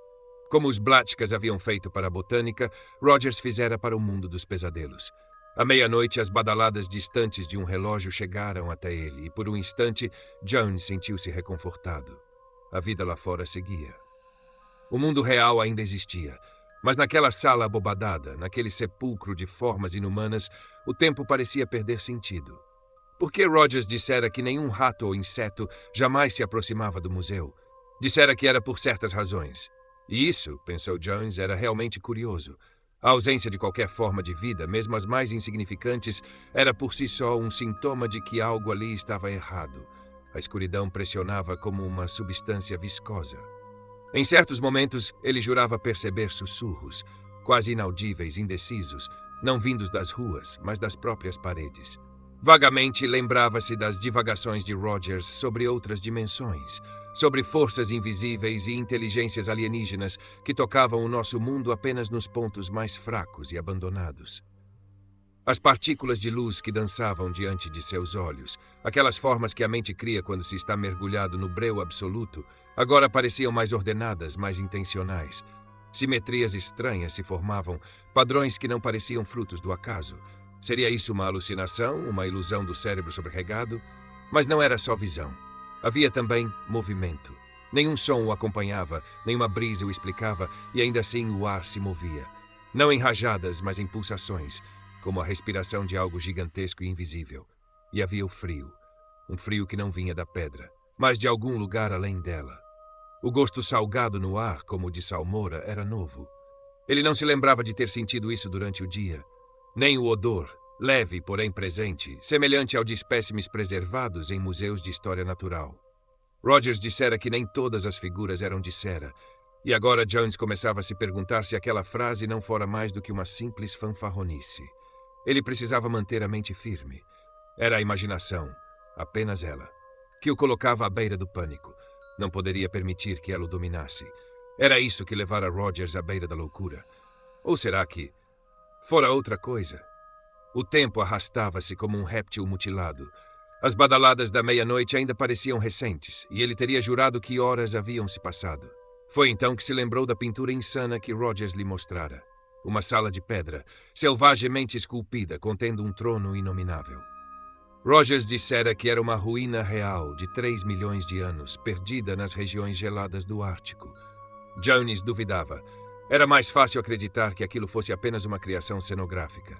Como os Blatchkas haviam feito para a botânica, Rogers fizera para o mundo dos pesadelos. À meia-noite, as badaladas distantes de um relógio chegaram até ele e, por um instante, Jones sentiu-se reconfortado. A vida lá fora seguia. O mundo real ainda existia, mas naquela sala abobadada, naquele sepulcro de formas inumanas, o tempo parecia perder sentido. Por que Rogers dissera que nenhum rato ou inseto jamais se aproximava do museu? Dissera que era por certas razões. E isso, pensou Jones, era realmente curioso. A ausência de qualquer forma de vida, mesmo as mais insignificantes, era por si só um sintoma de que algo ali estava errado. A escuridão pressionava como uma substância viscosa. Em certos momentos, ele jurava perceber sussurros, quase inaudíveis, indecisos, não vindos das ruas, mas das próprias paredes. Vagamente lembrava-se das divagações de Rogers sobre outras dimensões, sobre forças invisíveis e inteligências alienígenas que tocavam o nosso mundo apenas nos pontos mais fracos e abandonados. As partículas de luz que dançavam diante de seus olhos, aquelas formas que a mente cria quando se está mergulhado no breu absoluto, agora pareciam mais ordenadas, mais intencionais. Simetrias estranhas se formavam, padrões que não pareciam frutos do acaso. Seria isso uma alucinação, uma ilusão do cérebro sobrecarregado? Mas não era só visão. Havia também movimento. Nenhum som o acompanhava, nenhuma brisa o explicava, e ainda assim o ar se movia. Não em rajadas, mas em pulsações, como a respiração de algo gigantesco e invisível. E havia o frio. Um frio que não vinha da pedra, mas de algum lugar além dela. O gosto salgado no ar, como o de salmoura, era novo. Ele não se lembrava de ter sentido isso durante o dia. Nem o odor, leve, porém presente, semelhante ao de espécimes preservados em museus de história natural. Rogers dissera que nem todas as figuras eram de cera, e agora Jones começava a se perguntar se aquela frase não fora mais do que uma simples fanfarronice. Ele precisava manter a mente firme. Era a imaginação, apenas ela, que o colocava à beira do pânico. Não poderia permitir que ela o dominasse. Era isso que levara Rogers à beira da loucura. Ou será que fora outra coisa? O tempo arrastava-se como um réptil mutilado. As badaladas da meia-noite ainda pareciam recentes, e ele teria jurado que horas haviam se passado. Foi então que se lembrou da pintura insana que Rogers lhe mostrara. Uma sala de pedra, selvagemente esculpida, contendo um trono inominável. Rogers dissera que era uma ruína real de 3 milhões de anos, perdida nas regiões geladas do Ártico. Jones duvidava. Era mais fácil acreditar que aquilo fosse apenas uma criação cenográfica.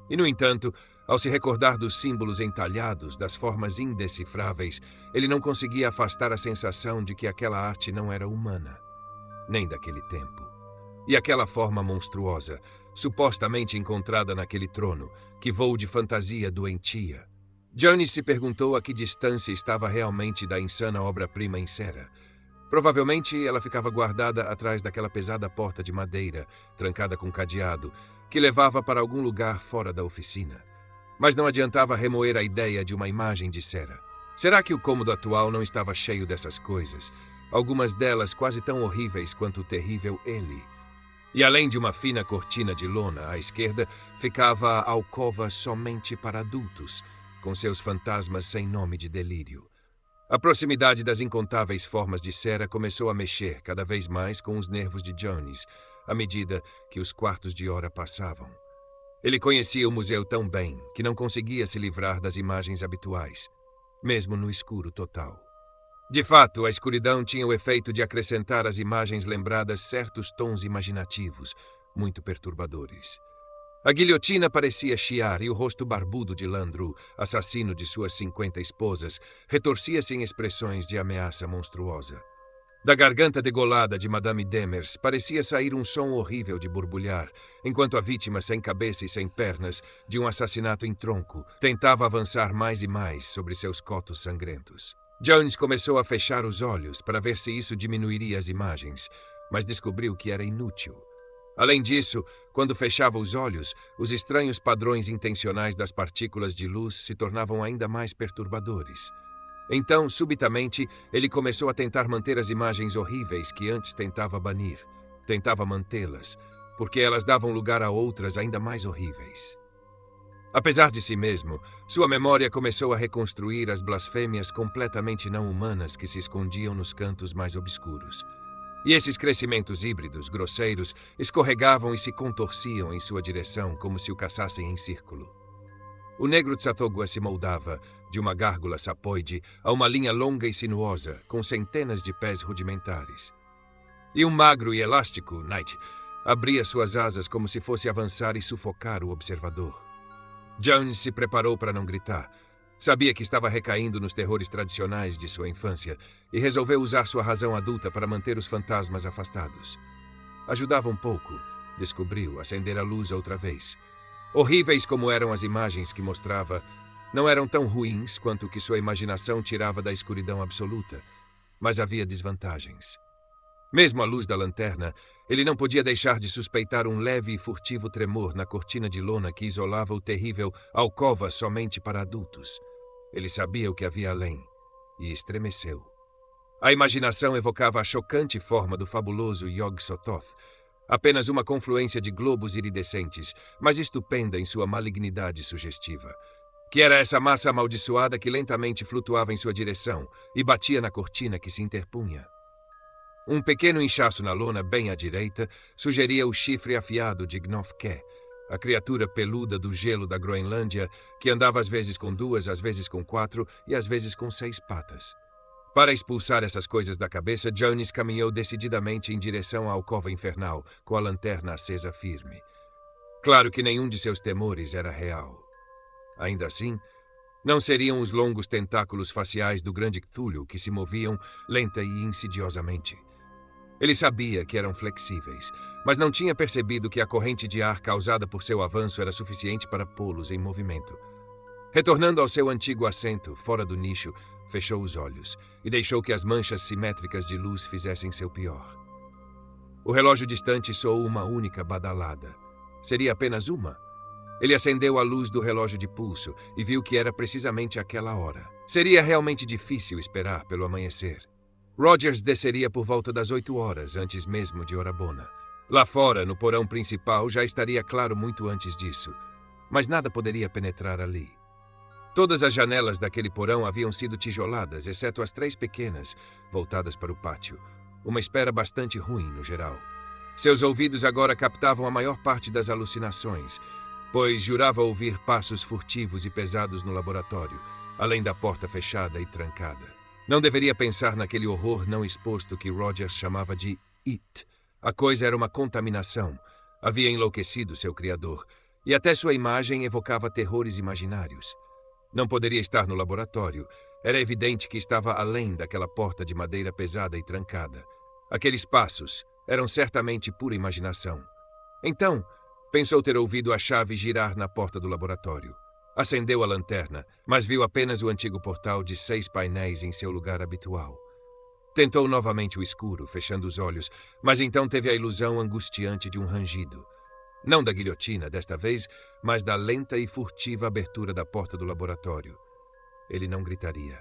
E, no entanto, ao se recordar dos símbolos entalhados, das formas indecifráveis, ele não conseguia afastar a sensação de que aquela arte não era humana, nem daquele tempo. E aquela forma monstruosa, supostamente encontrada naquele trono, que voo de fantasia doentia. Jones se perguntou a que distância estava realmente da insana obra-prima em cera. Provavelmente ela ficava guardada atrás daquela pesada porta de madeira, trancada com cadeado, que levava para algum lugar fora da oficina. Mas não adiantava remoer a ideia de uma imagem de cera. Será que o cômodo atual não estava cheio dessas coisas? Algumas delas quase tão horríveis quanto o terrível ele. E além de uma fina cortina de lona à esquerda, ficava a alcova somente para adultos, com seus fantasmas sem nome de delírio. A proximidade das incontáveis formas de cera começou a mexer cada vez mais com os nervos de Jones, à medida que os quartos de hora passavam. Ele conhecia o museu tão bem que não conseguia se livrar das imagens habituais, mesmo no escuro total. De fato, a escuridão tinha o efeito de acrescentar às imagens lembradas certos tons imaginativos, muito perturbadores. A guilhotina parecia chiar e o rosto barbudo de Landru, assassino de suas 50 esposas, retorcia-se em expressões de ameaça monstruosa. Da garganta degolada de Madame Demers parecia sair um som horrível de borbulhar, enquanto a vítima sem cabeça e sem pernas, de um assassinato em tronco, tentava avançar mais e mais sobre seus cotos sangrentos. Jones começou a fechar os olhos para ver se isso diminuiria as imagens, mas descobriu que era inútil. Além disso, quando fechava os olhos, os estranhos padrões intencionais das partículas de luz se tornavam ainda mais perturbadores. Então, subitamente, ele começou a tentar manter as imagens horríveis que antes tentava banir. Tentava mantê-las, porque elas davam lugar a outras ainda mais horríveis. Apesar de si mesmo, sua memória começou a reconstruir as blasfêmias completamente não humanas que se escondiam nos cantos mais obscuros. E esses crescimentos híbridos, grosseiros, escorregavam e se contorciam em sua direção como se o caçassem em círculo. O negro Tsathoggua se moldava, de uma gárgula sapoide a uma linha longa e sinuosa, com centenas de pés rudimentares. E um magro e elástico Knight abria suas asas como se fosse avançar e sufocar o observador. Jones se preparou para não gritar. Sabia que estava recaindo nos terrores tradicionais de sua infância e resolveu usar sua razão adulta para manter os fantasmas afastados. Ajudava um pouco, descobriu, acender a luz outra vez. Horríveis como eram as imagens que mostrava, não eram tão ruins quanto o que sua imaginação tirava da escuridão absoluta, mas havia desvantagens. Mesmo à luz da lanterna, ele não podia deixar de suspeitar um leve e furtivo tremor na cortina de lona que isolava o terrível alcova somente para adultos. Ele sabia o que havia além, e estremeceu. A imaginação evocava a chocante forma do fabuloso Yog-Sothoth, apenas uma confluência de globos iridescentes, mas estupenda em sua malignidade sugestiva. Que era essa massa amaldiçoada que lentamente flutuava em sua direção e batia na cortina que se interpunha. Um pequeno inchaço na lona bem à direita sugeria o chifre afiado de Gnoth-Ke, a criatura peluda do gelo da Groenlândia que andava às vezes com 2, às vezes com 4 e às vezes com 6 patas. Para expulsar essas coisas da cabeça, Jones caminhou decididamente em direção à alcova infernal, com a lanterna acesa firme. Claro que nenhum de seus temores era real. Ainda assim, não seriam os longos tentáculos faciais do grande Cthulhu que se moviam lenta e insidiosamente. Ele sabia que eram flexíveis, mas não tinha percebido que a corrente de ar causada por seu avanço era suficiente para pô-los em movimento. Retornando ao seu antigo assento, fora do nicho, fechou os olhos e deixou que as manchas simétricas de luz fizessem seu pior. O relógio distante soou uma única badalada. Seria apenas uma? Ele acendeu a luz do relógio de pulso e viu que era precisamente aquela hora. Seria realmente difícil esperar pelo amanhecer. Rogers desceria por volta das 8 horas, antes mesmo de Orabona. Lá fora, no porão principal, já estaria claro muito antes disso, mas nada poderia penetrar ali. Todas as janelas daquele porão haviam sido tijoladas, exceto as 3 pequenas, voltadas para o pátio. Uma espera bastante ruim, no geral. Seus ouvidos agora captavam a maior parte das alucinações, pois jurava ouvir passos furtivos e pesados no laboratório, além da porta fechada e trancada. Não deveria pensar naquele horror não exposto que Rogers chamava de It. A coisa era uma contaminação. Havia enlouquecido seu criador, e até sua imagem evocava terrores imaginários. Não poderia estar no laboratório. Era evidente que estava além daquela porta de madeira pesada e trancada. Aqueles passos eram certamente pura imaginação. Então, pensou ter ouvido a chave girar na porta do laboratório. Acendeu a lanterna, mas viu apenas o antigo portal de 6 painéis em seu lugar habitual. Tentou novamente o escuro, fechando os olhos, mas então teve a ilusão angustiante de um rangido. Não da guilhotina, desta vez, mas da lenta e furtiva abertura da porta do laboratório. Ele não gritaria.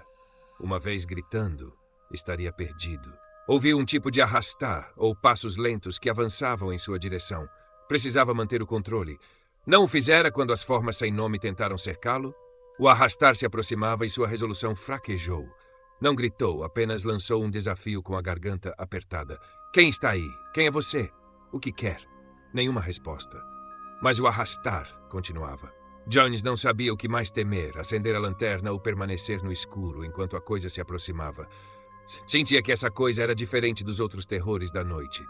Uma vez gritando, estaria perdido. Ouviu um tipo de arrastar ou passos lentos que avançavam em sua direção. Precisava manter o controle. Não o fizera quando as formas sem nome tentaram cercá-lo? O arrastar se aproximava e sua resolução fraquejou. Não gritou, apenas lançou um desafio com a garganta apertada. Quem está aí? Quem é você? O que quer? Nenhuma resposta. Mas o arrastar continuava. Jones não sabia o que mais temer, acender a lanterna ou permanecer no escuro enquanto a coisa se aproximava. Sentia que essa coisa era diferente dos outros terrores da noite.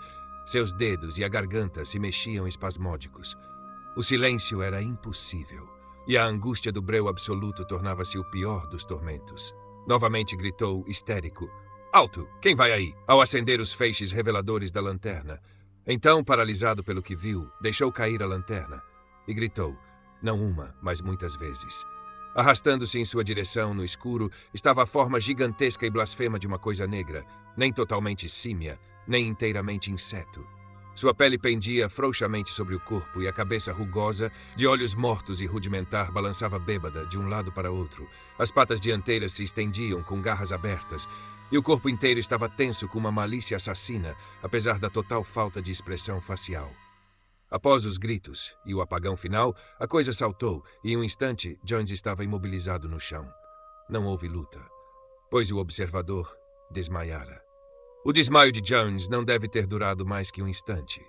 Seus dedos e a garganta se mexiam espasmódicos. O silêncio era impossível, e a angústia do breu absoluto tornava-se o pior dos tormentos. Novamente gritou, histérico. Alto! Quem vai aí? Ao acender os feixes reveladores da lanterna. Então, paralisado pelo que viu, deixou cair a lanterna e gritou, não uma, mas muitas vezes. Arrastando-se em sua direção no escuro, estava a forma gigantesca e blasfema de uma coisa negra, nem totalmente símia, nem inteiramente inseto. Sua pele pendia frouxamente sobre o corpo e a cabeça rugosa, de olhos mortos e rudimentar, balançava bêbada de um lado para outro. As patas dianteiras se estendiam com garras abertas e o corpo inteiro estava tenso com uma malícia assassina, apesar da total falta de expressão facial. Após os gritos e o apagão final, a coisa saltou e em um instante Jones estava imobilizado no chão. Não houve luta, pois o observador desmaiara. O desmaio de Jones não deve ter durado mais que um instante.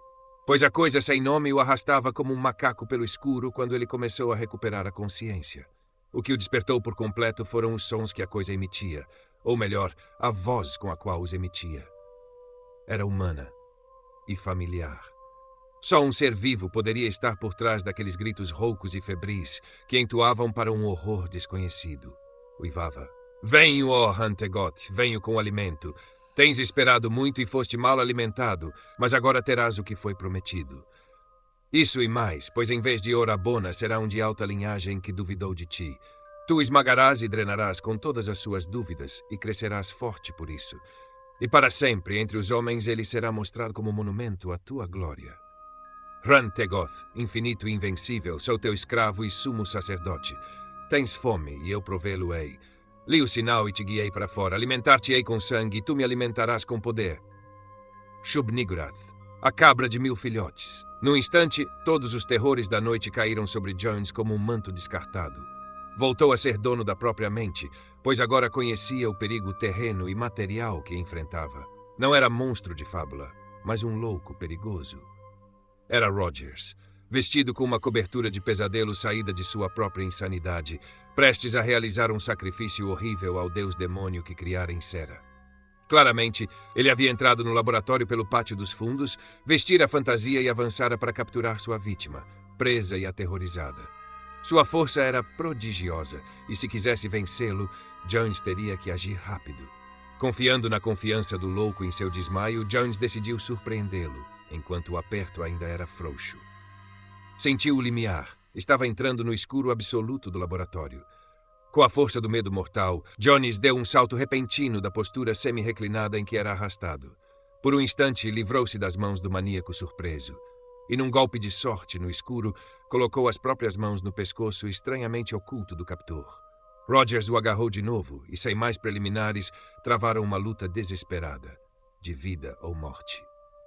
pois a coisa sem nome o arrastava como um macaco pelo escuro quando ele começou a recuperar a consciência. O que o despertou por completo foram os sons que a coisa emitia, ou melhor, a voz com a qual os emitia. Era humana e familiar. Só um ser vivo poderia estar por trás daqueles gritos roucos e febris que entoavam para um horror desconhecido. Uivava: "Venho, ó Antegoth, venho com alimento. Tens esperado muito e foste mal alimentado, mas agora terás o que foi prometido. Isso e mais, pois em vez de Orabona será um de alta linhagem que duvidou de ti. Tu esmagarás e drenarás com todas as suas dúvidas e crescerás forte por isso. E para sempre entre os homens ele será mostrado como monumento à tua glória. Rantegoth, infinito e invencível, sou teu escravo e sumo sacerdote. Tens fome e eu provê-lo-ei. Li o sinal e te guiei para fora. Alimentar-te-ei com sangue e tu me alimentarás com poder. Shub-Niggurath, a cabra de 1000 filhotes. Num instante, todos os terrores da noite caíram sobre Jones como um manto descartado. Voltou a ser dono da própria mente, pois agora conhecia o perigo terreno e material que enfrentava. Não era monstro de fábula, mas um louco perigoso. Era Rogers, vestido com uma cobertura de pesadelo saída de sua própria insanidade, prestes a realizar um sacrifício horrível ao deus-demônio que criara em Sera. Claramente, ele havia entrado no laboratório pelo pátio dos fundos, vestira a fantasia e avançara para capturar sua vítima, presa e aterrorizada. Sua força era prodigiosa, e se quisesse vencê-lo, Jones teria que agir rápido. Confiando na confiança do louco em seu desmaio, Jones decidiu surpreendê-lo, enquanto o aperto ainda era frouxo. Sentiu o limiar. Estava entrando no escuro absoluto do laboratório. Com a força do medo mortal, Jones deu um salto repentino da postura semi-reclinada em que era arrastado. Por um instante, livrou-se das mãos do maníaco surpreso. E num golpe de sorte no escuro, colocou as próprias mãos no pescoço estranhamente oculto do captor. Rogers o agarrou de novo e, sem mais preliminares, travaram uma luta desesperada, de vida ou morte.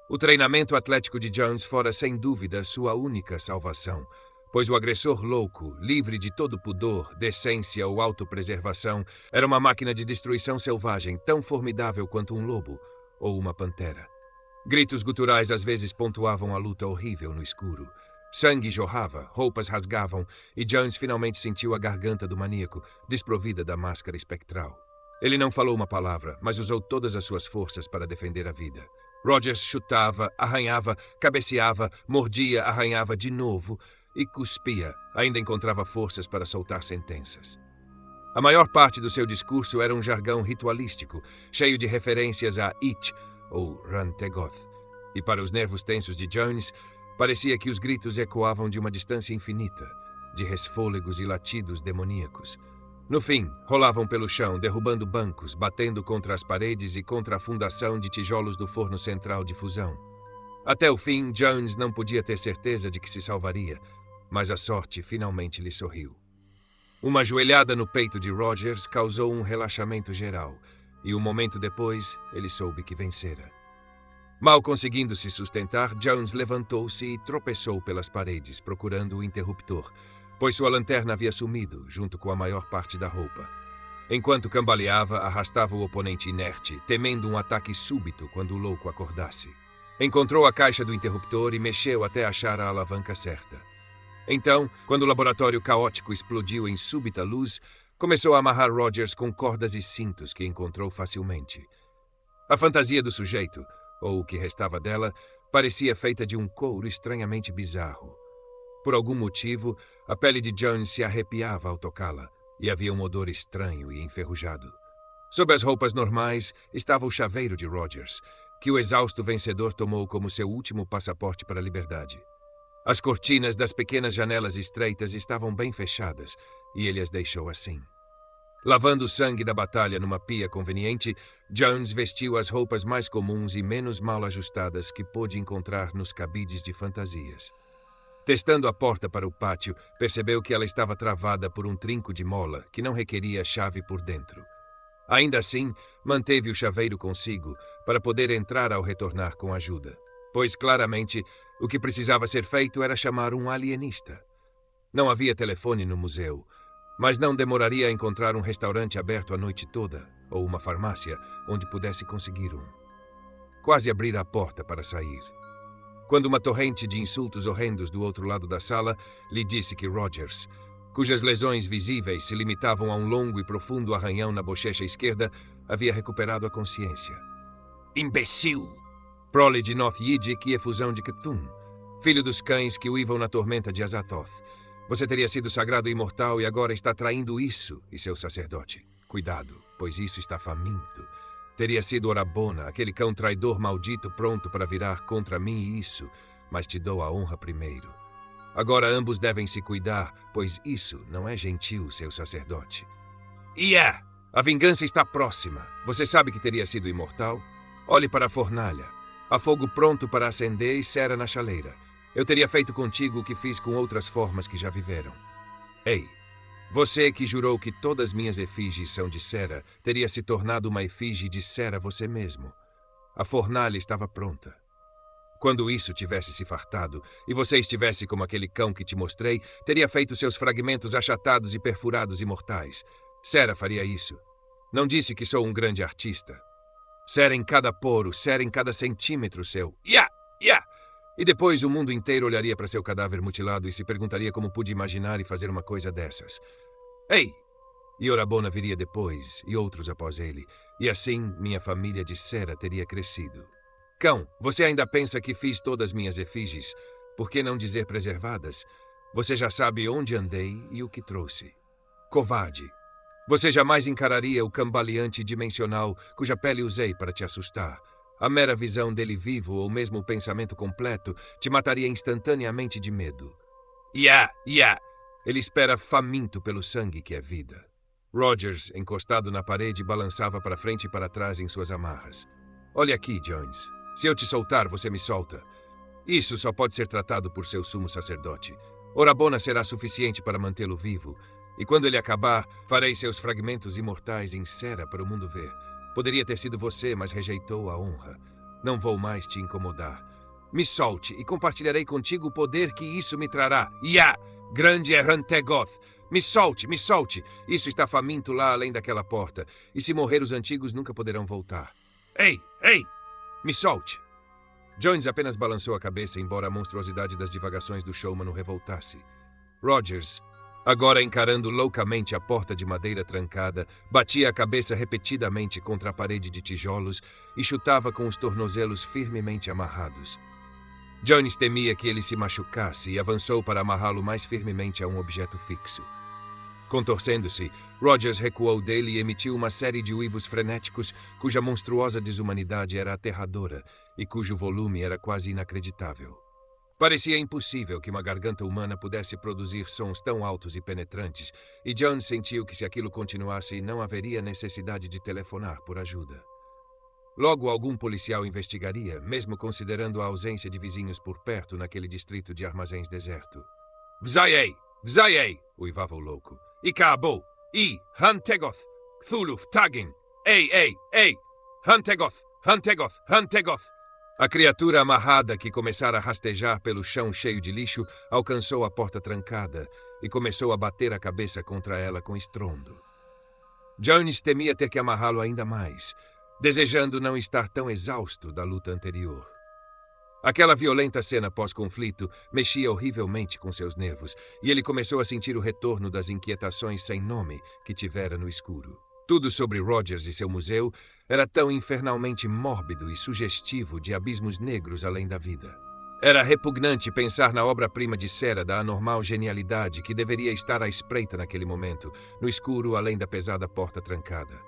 O treinamento atlético de Jones fora, sem dúvida, sua única salvação, pois o agressor louco, livre de todo pudor, decência ou autopreservação, era uma máquina de destruição selvagem tão formidável quanto um lobo ou uma pantera. Gritos guturais às vezes pontuavam a luta horrível no escuro. Sangue jorrava, roupas rasgavam, e Jones finalmente sentiu a garganta do maníaco, desprovida da máscara espectral. Ele não falou uma palavra, mas usou todas as suas forças para defender a vida. Rogers chutava, arranhava, cabeceava, mordia, arranhava de novo e cuspia. Ainda encontrava forças para soltar sentenças. A maior parte do seu discurso era um jargão ritualístico, cheio de referências a It, ou Rantegoth. E para os nervos tensos de Jones, parecia que os gritos ecoavam de uma distância infinita, de resfôlegos e latidos demoníacos. No fim, rolavam pelo chão, derrubando bancos, batendo contra as paredes e contra a fundação de tijolos do forno central de fusão. Até o fim, Jones não podia ter certeza de que se salvaria, mas a sorte finalmente lhe sorriu. Uma joelhada no peito de Rogers causou um relaxamento geral, e um momento depois, ele soube que vencera. Mal conseguindo se sustentar, Jones levantou-se e tropeçou pelas paredes, procurando o interruptor, pois sua lanterna havia sumido, junto com a maior parte da roupa. Enquanto cambaleava, arrastava o oponente inerte, temendo um ataque súbito quando o louco acordasse. Encontrou a caixa do interruptor e mexeu até achar a alavanca certa. Então, quando o laboratório caótico explodiu em súbita luz, começou a amarrar Rogers com cordas e cintos que encontrou facilmente. A fantasia do sujeito, ou o que restava dela, parecia feita de um couro estranhamente bizarro. Por algum motivo, a pele de Jones se arrepiava ao tocá-la, e havia um odor estranho e enferrujado. Sob as roupas normais estava o chaveiro de Rogers, que o exausto vencedor tomou como seu último passaporte para a liberdade. As cortinas das pequenas janelas estreitas estavam bem fechadas, e ele as deixou assim. Lavando o sangue da batalha numa pia conveniente, Jones vestiu as roupas mais comuns e menos mal ajustadas que pôde encontrar nos cabides de fantasias. Testando a porta para o pátio, percebeu que ela estava travada por um trinco de mola que não requeria chave por dentro. Ainda assim, manteve o chaveiro consigo para poder entrar ao retornar com ajuda, pois claramente o que precisava ser feito era chamar um alienista. Não havia telefone no museu, mas não demoraria a encontrar um restaurante aberto a noite toda, ou uma farmácia onde pudesse conseguir um. Quase abrira a porta para sair, quando uma torrente de insultos horrendos do outro lado da sala lhe disse que Rogers, cujas lesões visíveis se limitavam a um longo e profundo arranhão na bochecha esquerda, havia recuperado a consciência. Imbecil! Prole de North Yiddick e efusão de Cthulhu, filho dos cães que uivam na tormenta de Azathoth. Você teria sido sagrado e imortal e agora está traindo isso e seu sacerdote. Cuidado, pois isso está faminto. Teria sido Orabona, aquele cão traidor maldito pronto para virar contra mim e isso, mas te dou a honra primeiro. Agora ambos devem se cuidar, pois isso não é gentil, seu sacerdote. A vingança está próxima. Você sabe que teria sido imortal? Olhe para a fornalha. Há fogo pronto para acender e cera na chaleira. Eu teria feito contigo o que fiz com outras formas que já viveram. Ei, você que jurou que todas minhas efígies são de cera, teria se tornado uma efígie de cera você mesmo. A fornalha estava pronta. Quando isso tivesse se fartado, e você estivesse como aquele cão que te mostrei, teria feito seus fragmentos achatados e perfurados e mortais. Cera faria isso. Não disse que sou um grande artista. Cera em cada poro, cera em cada centímetro seu. E depois o mundo inteiro olharia para seu cadáver mutilado e se perguntaria como pude imaginar e fazer uma coisa dessas. Ei! E Orabona viria depois, e outros após ele. E assim, minha família de cera teria crescido. Cão, você ainda pensa que fiz todas minhas efígies? Por que não dizer preservadas? Você já sabe onde andei e o que trouxe. Covarde! Você jamais encararia o cambaleante dimensional cuja pele usei para te assustar. A mera visão dele vivo ou mesmo o pensamento completo te mataria instantaneamente de medo. Ele espera faminto pelo sangue que é vida. Rogers, encostado na parede, balançava para frente e para trás em suas amarras. Olha aqui, Jones. Se eu te soltar, você me solta. Isso só pode ser tratado por seu sumo sacerdote. Orabona será suficiente para mantê-lo vivo. E quando ele acabar, farei seus fragmentos imortais em cera para o mundo ver. Poderia ter sido você, mas rejeitou a honra. Não vou mais te incomodar. Me solte e compartilharei contigo o poder que isso me trará. Grande é Hantegoth. Me solte, me solte. Isso está faminto lá além daquela porta. E se morrer, os antigos nunca poderão voltar. Ei! Me solte. Jones apenas balançou a cabeça, embora a monstruosidade das divagações do showman o revoltasse. Rogers, agora encarando loucamente a porta de madeira trancada, batia a cabeça repetidamente contra a parede de tijolos e chutava com os tornozelos firmemente amarrados. Jones temia que ele se machucasse e avançou para amarrá-lo mais firmemente a um objeto fixo. Contorcendo-se, Rogers recuou dele e emitiu uma série de uivos frenéticos cuja monstruosa desumanidade era aterradora e cujo volume era quase inacreditável. Parecia impossível que uma garganta humana pudesse produzir sons tão altos e penetrantes, e Jones sentiu que se aquilo continuasse, não haveria necessidade de telefonar por ajuda. Logo, algum policial investigaria, mesmo considerando a ausência de vizinhos por perto naquele distrito de armazéns deserto. Vzaiei! Uivava o louco. Ikaabou! Hantegoth! Cthulhu Tagin! Ei! Hantegoth! A criatura amarrada que começara a rastejar pelo chão cheio de lixo alcançou a porta trancada e começou a bater a cabeça contra ela com estrondo. Jones temia ter que amarrá-lo ainda mais, desejando não estar tão exausto da luta anterior. Aquela violenta cena pós-conflito mexia horrivelmente com seus nervos, e ele começou a sentir o retorno das inquietações sem nome que tivera no escuro. Tudo sobre Rogers e seu museu era tão infernalmente mórbido e sugestivo de abismos negros além da vida. Era repugnante pensar na obra-prima de cera da anormal genialidade que deveria estar à espreita naquele momento, no escuro além da pesada porta trancada.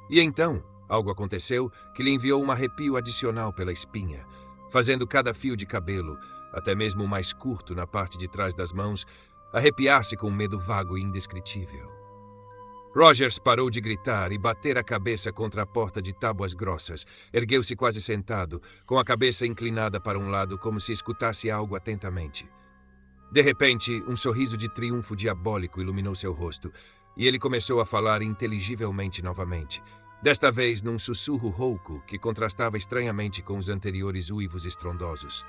E então, algo aconteceu que lhe enviou um arrepio adicional pela espinha, fazendo cada fio de cabelo, até mesmo o mais curto na parte de trás das mãos, arrepiar-se com um medo vago e indescritível. Rogers parou de gritar e bater a cabeça contra a porta de tábuas grossas. Ergueu-se quase sentado, com a cabeça inclinada para um lado, como se escutasse algo atentamente. De repente, um sorriso de triunfo diabólico iluminou seu rosto, e ele começou a falar inteligivelmente novamente, desta vez num sussurro rouco que contrastava estranhamente com os anteriores uivos estrondosos.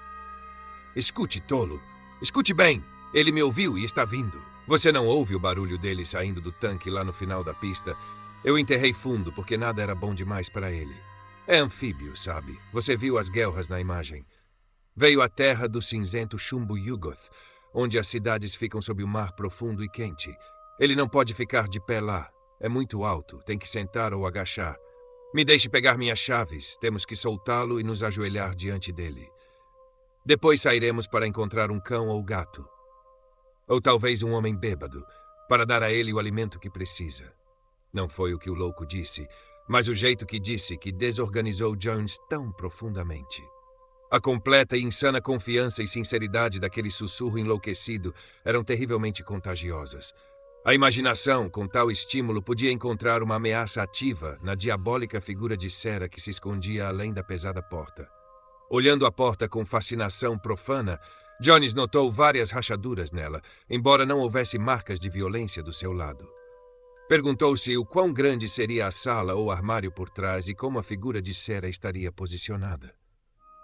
Escute, tolo! Escute bem! Ele me ouviu e está vindo. Você não ouve o barulho dele saindo do tanque lá no final da pista? Eu enterrei fundo porque nada era bom demais para ele. É anfíbio, sabe? Você viu as guelras na imagem. Veio à terra do cinzento chumbo Yugoth, onde as cidades ficam sob o mar profundo e quente. Ele não pode ficar de pé lá. É muito alto, tem que sentar ou agachar. Me deixe pegar minhas chaves. Temos que soltá-lo e nos ajoelhar diante dele. Depois sairemos para encontrar um cão ou gato. Ou talvez um homem bêbado, para dar a ele o alimento que precisa. Não foi o que o louco disse, mas o jeito que disse que desorganizou Jones tão profundamente. A completa e insana confiança e sinceridade daquele sussurro enlouquecido eram terrivelmente contagiosas. A imaginação, com tal estímulo, podia encontrar uma ameaça ativa na diabólica figura de cera que se escondia além da pesada porta. Olhando a porta com fascinação profana, Jones notou várias rachaduras nela, embora não houvesse marcas de violência do seu lado. Perguntou-se o quão grande seria a sala ou armário por trás e como a figura de cera estaria posicionada.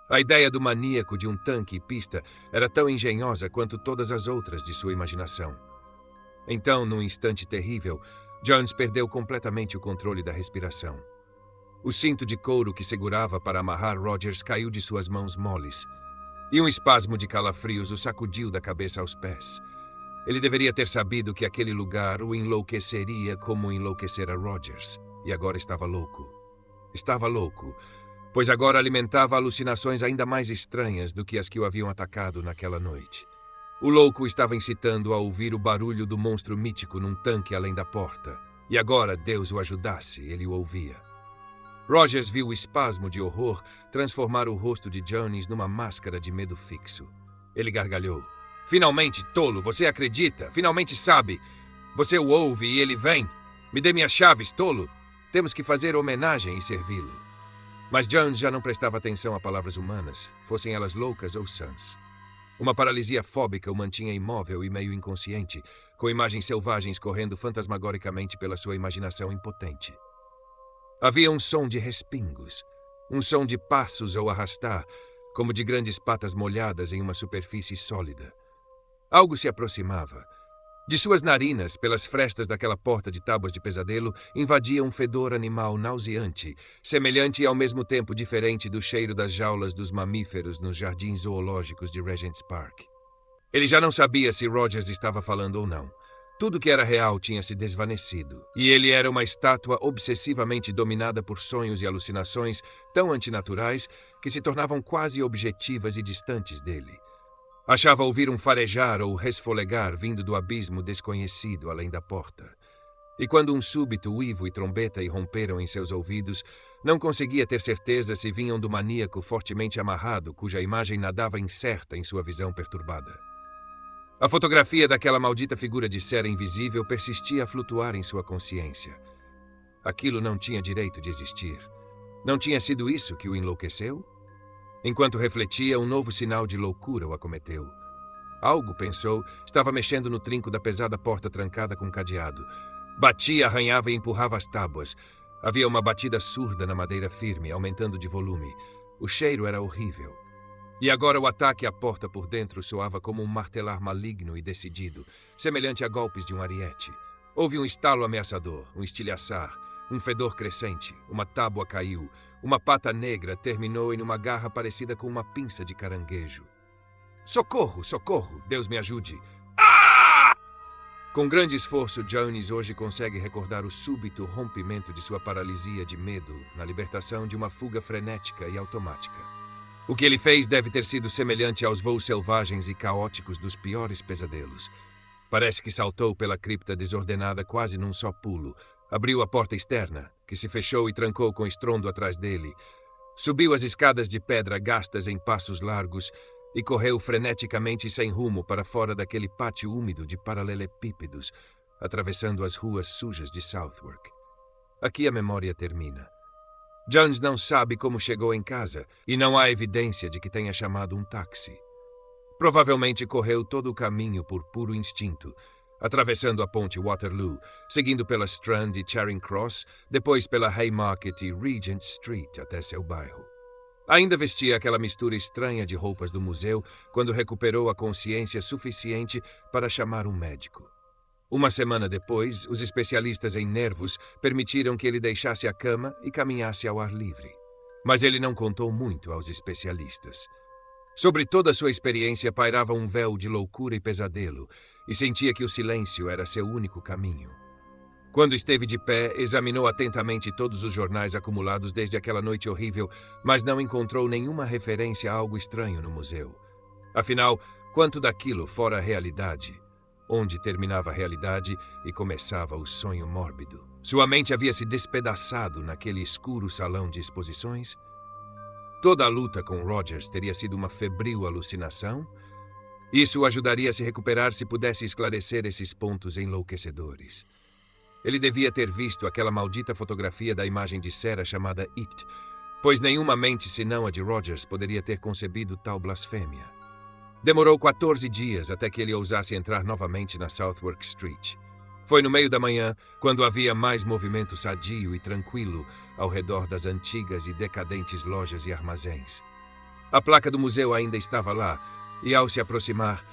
A ideia do maníaco de um tanque e pista era tão engenhosa quanto todas as outras de sua imaginação. Então, num instante terrível, Jones perdeu completamente o controle da respiração. O cinto de couro que segurava para amarrar Rogers caiu de suas mãos moles, e um espasmo de calafrios o sacudiu da cabeça aos pés. Ele deveria ter sabido que aquele lugar o enlouqueceria como enlouquecera Rogers, e agora estava louco. Estava louco, pois agora alimentava alucinações ainda mais estranhas do que as que o haviam atacado naquela noite. O louco estava incitando a ouvir o barulho do monstro mítico num tanque além da porta. E agora, Deus o ajudasse, ele o ouvia. Rogers viu o espasmo de horror transformar o rosto de Jones numa máscara de medo fixo. Ele gargalhou. Finalmente, tolo, você acredita? Finalmente sabe. Você o ouve e ele vem. Me dê minhas chaves, tolo. Temos que fazer homenagem e servi-lo. Mas Jones já não prestava atenção a palavras humanas, fossem elas loucas ou sãs. Uma paralisia fóbica o mantinha imóvel e meio inconsciente, com imagens selvagens correndo fantasmagoricamente pela sua imaginação impotente. Havia um som de respingos, um som de passos ao arrastar, como de grandes patas molhadas em uma superfície sólida. Algo se aproximava. De suas narinas, pelas frestas daquela porta de tábuas de pesadelo, invadia um fedor animal nauseante, semelhante e ao mesmo tempo diferente do cheiro das jaulas dos mamíferos nos jardins zoológicos de Regent's Park. Ele já não sabia se Rogers estava falando ou não. Tudo que era real tinha se desvanecido, e ele era uma estátua obsessivamente dominada por sonhos e alucinações tão antinaturais que se tornavam quase objetivas e distantes dele. Achava ouvir um farejar ou resfolegar vindo do abismo desconhecido além da porta. E quando um súbito uivo e trombeta irromperam em seus ouvidos, não conseguia ter certeza se vinham do maníaco fortemente amarrado, cuja imagem nadava incerta em sua visão perturbada. A fotografia daquela maldita figura de cera invisível persistia a flutuar em sua consciência. Aquilo não tinha direito de existir. Não tinha sido isso que o enlouqueceu? Enquanto refletia, um novo sinal de loucura o acometeu. Algo, pensou, estava mexendo no trinco da pesada porta trancada com cadeado. Batia, arranhava e empurrava as tábuas. Havia uma batida surda na madeira firme, aumentando de volume. O cheiro era horrível. E agora o ataque à porta por dentro soava como um martelar maligno e decidido, semelhante a golpes de um ariete. Houve um estalo ameaçador, um estilhaçar, um fedor crescente, uma tábua caiu, uma pata negra terminou em uma garra parecida com uma pinça de caranguejo. Socorro, socorro, Deus me ajude. Ah! Com grande esforço, Jones hoje consegue recordar o súbito rompimento de sua paralisia de medo na libertação de uma fuga frenética e automática. O que ele fez deve ter sido semelhante aos voos selvagens e caóticos dos piores pesadelos. Parece que saltou pela cripta desordenada quase num só pulo, abriu a porta externa, que se fechou e trancou com estrondo atrás dele, subiu as escadas de pedra gastas em passos largos e correu freneticamente sem rumo para fora daquele pátio úmido de paralelepípedos, atravessando as ruas sujas de Southwark. Aqui a memória termina. Jones não sabe como chegou em casa e não há evidência de que tenha chamado um táxi. Provavelmente correu todo o caminho por puro instinto, atravessando a ponte Waterloo, seguindo pela Strand e Charing Cross, depois pela Haymarket e Regent Street até seu bairro. Ainda vestia aquela mistura estranha de roupas do museu quando recuperou a consciência suficiente para chamar um médico. Uma semana depois, os especialistas em nervos permitiram que ele deixasse a cama e caminhasse ao ar livre. Mas ele não contou muito aos especialistas. Sobre toda a sua experiência pairava um véu de loucura e pesadelo, e sentia que o silêncio era seu único caminho. Quando esteve de pé, examinou atentamente todos os jornais acumulados desde aquela noite horrível, mas não encontrou nenhuma referência a algo estranho no museu. Afinal, quanto daquilo fora a realidade? Onde terminava a realidade e começava o sonho mórbido? Sua mente havia se despedaçado naquele escuro salão de exposições? Toda a luta com Rogers teria sido uma febril alucinação? Isso o ajudaria a se recuperar se pudesse esclarecer esses pontos enlouquecedores. Ele devia ter visto aquela maldita fotografia da imagem de cera chamada It, pois nenhuma mente senão a de Rogers poderia ter concebido tal blasfêmia. Demorou 14 dias até que ele ousasse entrar novamente na Southwark Street. Foi no meio da manhã, quando havia mais movimento sadio e tranquilo ao redor das antigas e decadentes lojas e armazéns. A placa do museu ainda estava lá, e ao se aproximar,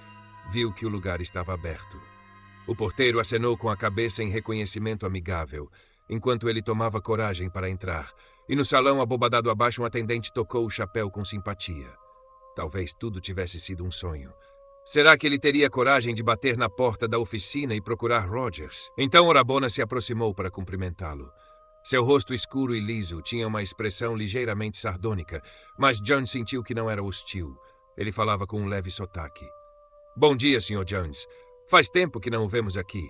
viu que o lugar estava aberto. O porteiro acenou com a cabeça em reconhecimento amigável, enquanto ele tomava coragem para entrar, e no salão abobadado abaixo um atendente tocou o chapéu com simpatia. Talvez tudo tivesse sido um sonho. Será que ele teria coragem de bater na porta da oficina e procurar Rogers? Então Orabona se aproximou para cumprimentá-lo. Seu rosto escuro e liso tinha uma expressão ligeiramente sardônica, mas Jones sentiu que não era hostil. Ele falava com um leve sotaque. Bom dia, Sr. Jones. Faz tempo que não o vemos aqui.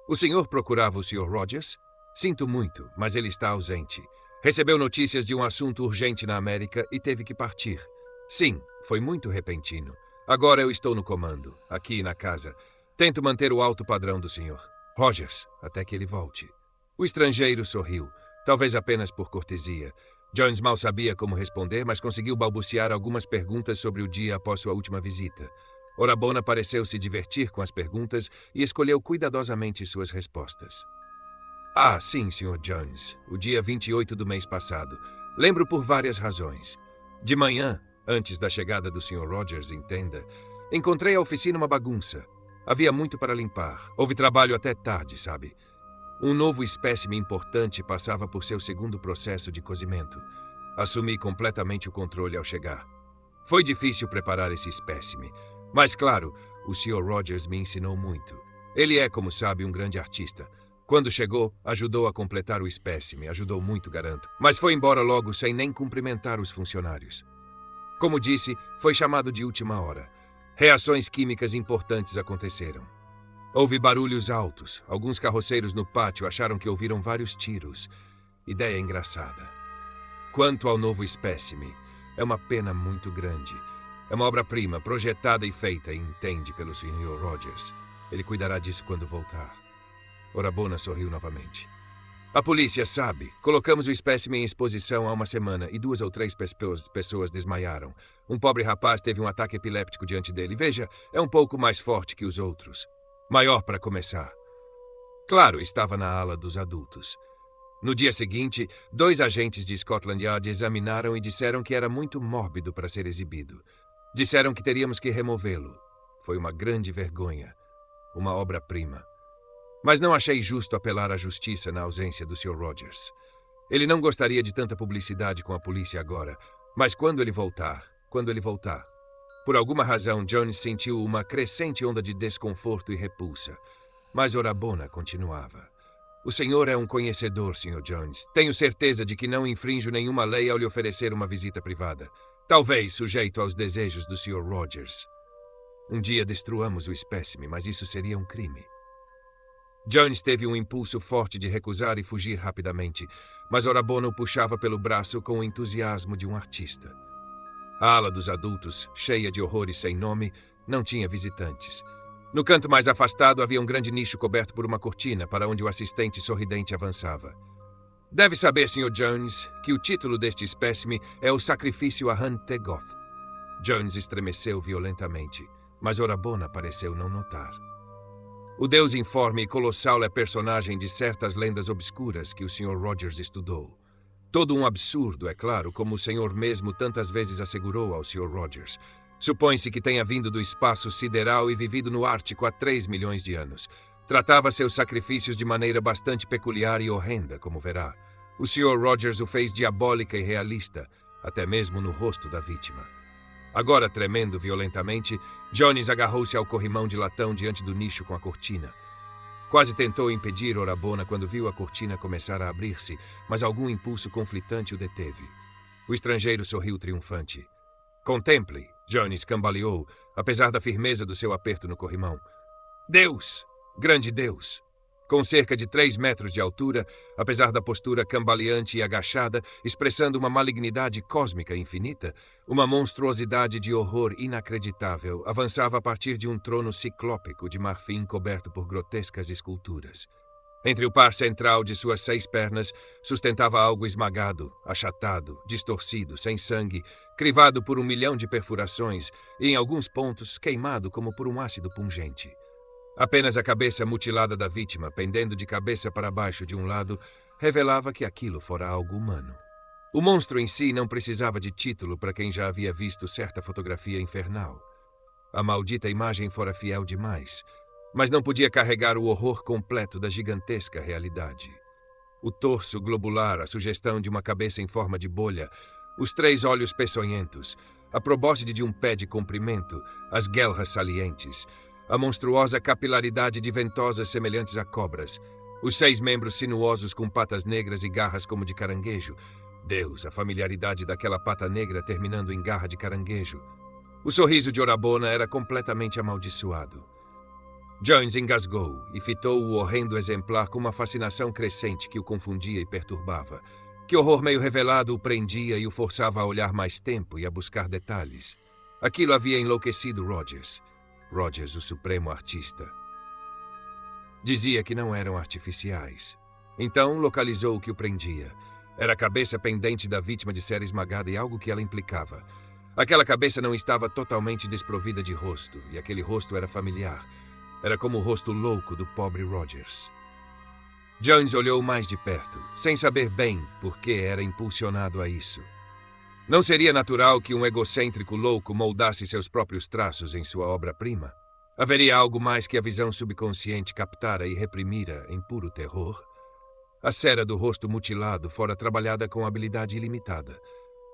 O senhor procurava o Sr. Rogers? Sinto muito, mas ele está ausente. Recebeu notícias de um assunto urgente na América e teve que partir. Sim, foi muito repentino. Agora eu estou no comando, aqui na casa. Tento manter o alto padrão do Sr. Rogers, até que ele volte. O estrangeiro sorriu, talvez apenas por cortesia. Jones mal sabia como responder, mas conseguiu balbuciar algumas perguntas sobre o dia após sua última visita. Orabona pareceu se divertir com as perguntas e escolheu cuidadosamente suas respostas. Ah, sim, Sr. Jones. O dia 28 do mês passado. Lembro por várias razões. De manhã, antes da chegada do Sr. Rogers, entenda, encontrei a oficina uma bagunça. Havia muito para limpar. Houve trabalho até tarde, sabe? Um novo espécime importante passava por seu segundo processo de cozimento. Assumi completamente o controle ao chegar. Foi difícil preparar esse espécime. Mas, claro, o Sr. Rogers me ensinou muito. Ele é, como sabe, um grande artista. Quando chegou, ajudou a completar o espécime. Ajudou muito, garanto. Mas foi embora logo sem nem cumprimentar os funcionários. Como disse, foi chamado de última hora. Reações químicas importantes aconteceram. Houve barulhos altos. Alguns carroceiros no pátio acharam que ouviram vários tiros. Ideia engraçada. Quanto ao novo espécime, é uma pena muito grande. É uma obra-prima, projetada e feita, entende, pelo Sr. Rogers. Ele cuidará disso quando voltar. Orabona sorriu novamente. A polícia sabe. Colocamos o espécime em exposição há uma semana e 2 ou 3 pessoas desmaiaram. Um pobre rapaz teve um ataque epiléptico diante dele. Veja, é um pouco mais forte que os outros. Maior para começar. Claro, estava na ala dos adultos. No dia seguinte, 2 agentes de Scotland Yard examinaram e disseram que era muito mórbido para ser exibido. Disseram que teríamos que removê-lo. Foi uma grande vergonha. Uma obra-prima. Mas não achei justo apelar à justiça na ausência do Sr. Rogers. Ele não gostaria de tanta publicidade com a polícia agora, mas quando ele voltar... Por alguma razão, Jones sentiu uma crescente onda de desconforto e repulsa. Mas Orabona continuava. O senhor é um conhecedor, Sr. Jones. Tenho certeza de que não infrinjo nenhuma lei ao lhe oferecer uma visita privada. Talvez sujeito aos desejos do Sr. Rogers. Um dia destruamos o espécime, mas isso seria um crime. Jones teve um impulso forte de recusar e fugir rapidamente, mas Orabona o puxava pelo braço com o entusiasmo de um artista. A ala dos adultos, cheia de horrores sem nome, não tinha visitantes. No canto mais afastado havia um grande nicho coberto por uma cortina para onde o assistente sorridente avançava. Deve saber, Sr. Jones, que o título deste espécime é O Sacrifício a Huntegoth. Jones estremeceu violentamente, mas Orabona pareceu não notar. O deus informe e colossal é personagem de certas lendas obscuras que o Sr. Rogers estudou. Todo um absurdo, é claro, como o senhor mesmo tantas vezes assegurou ao Sr. Rogers. Supõe-se que tenha vindo do espaço sideral e vivido no Ártico há 3 milhões de anos. Tratava seus sacrifícios de maneira bastante peculiar e horrenda, como verá. O Sr. Rogers o fez diabólica e realista, até mesmo no rosto da vítima. Agora tremendo violentamente, Jones agarrou-se ao corrimão de latão diante do nicho com a cortina. Quase tentou impedir Orabona quando viu a cortina começar a abrir-se, mas algum impulso conflitante o deteve. O estrangeiro sorriu triunfante. Contemple, Jones cambaleou, apesar da firmeza do seu aperto no corrimão. Deus! Grande Deus! Com cerca de 3 metros de altura, apesar da postura cambaleante e agachada, expressando uma malignidade cósmica infinita, uma monstruosidade de horror inacreditável avançava a partir de um trono ciclópico de marfim coberto por grotescas esculturas. Entre o par central de suas 6 pernas, sustentava algo esmagado, achatado, distorcido, sem sangue, crivado por 1 milhão de perfurações e, em alguns pontos, queimado como por um ácido pungente. Apenas a cabeça mutilada da vítima, pendendo de cabeça para baixo de um lado, revelava que aquilo fora algo humano. O monstro em si não precisava de título para quem já havia visto certa fotografia infernal. A maldita imagem fora fiel demais, mas não podia carregar o horror completo da gigantesca realidade. O torso globular, a sugestão de uma cabeça em forma de bolha, os 3 olhos peçonhentos, a probóscide de um pé de comprimento, as guelras salientes, a monstruosa capilaridade de ventosas semelhantes a cobras, os 6 membros sinuosos com patas negras e garras como de caranguejo. Deus, a familiaridade daquela pata negra terminando em garra de caranguejo. O sorriso de Orabona era completamente amaldiçoado. Jones engasgou e fitou o horrendo exemplar com uma fascinação crescente que o confundia e perturbava. Que horror meio revelado o prendia e o forçava a olhar mais tempo e a buscar detalhes. Aquilo havia enlouquecido Rogers. Rogers, o supremo artista. Dizia que não eram artificiais. Então localizou o que o prendia. Era a cabeça pendente da vítima de ser esmagada e algo que ela implicava. Aquela cabeça não estava totalmente desprovida de rosto, e aquele rosto era familiar. Era como o rosto louco do pobre Rogers. Jones olhou mais de perto, sem saber bem por que era impulsionado a isso. Não seria natural que um egocêntrico louco moldasse seus próprios traços em sua obra-prima? Haveria algo mais que a visão subconsciente captara e reprimira em puro terror? A cera do rosto mutilado fora trabalhada com habilidade ilimitada.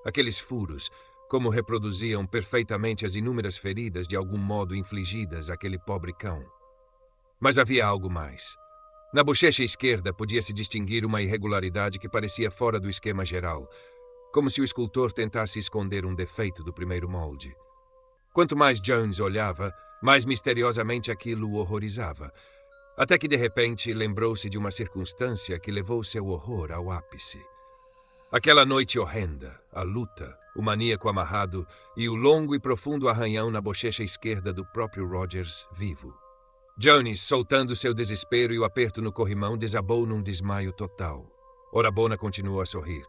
Aqueles furos, como reproduziam perfeitamente as inúmeras feridas de algum modo infligidas àquele pobre cão. Mas havia algo mais. Na bochecha esquerda podia-se distinguir uma irregularidade que parecia fora do esquema geral, como se o escultor tentasse esconder um defeito do primeiro molde. Quanto mais Jones olhava, mais misteriosamente aquilo o horrorizava, até que de repente lembrou-se de uma circunstância que levou seu horror ao ápice. Aquela noite horrenda, a luta, o maníaco amarrado e o longo e profundo arranhão na bochecha esquerda do próprio Rogers vivo. Jones, soltando seu desespero e o aperto no corrimão, desabou num desmaio total. Orabona continuou a sorrir.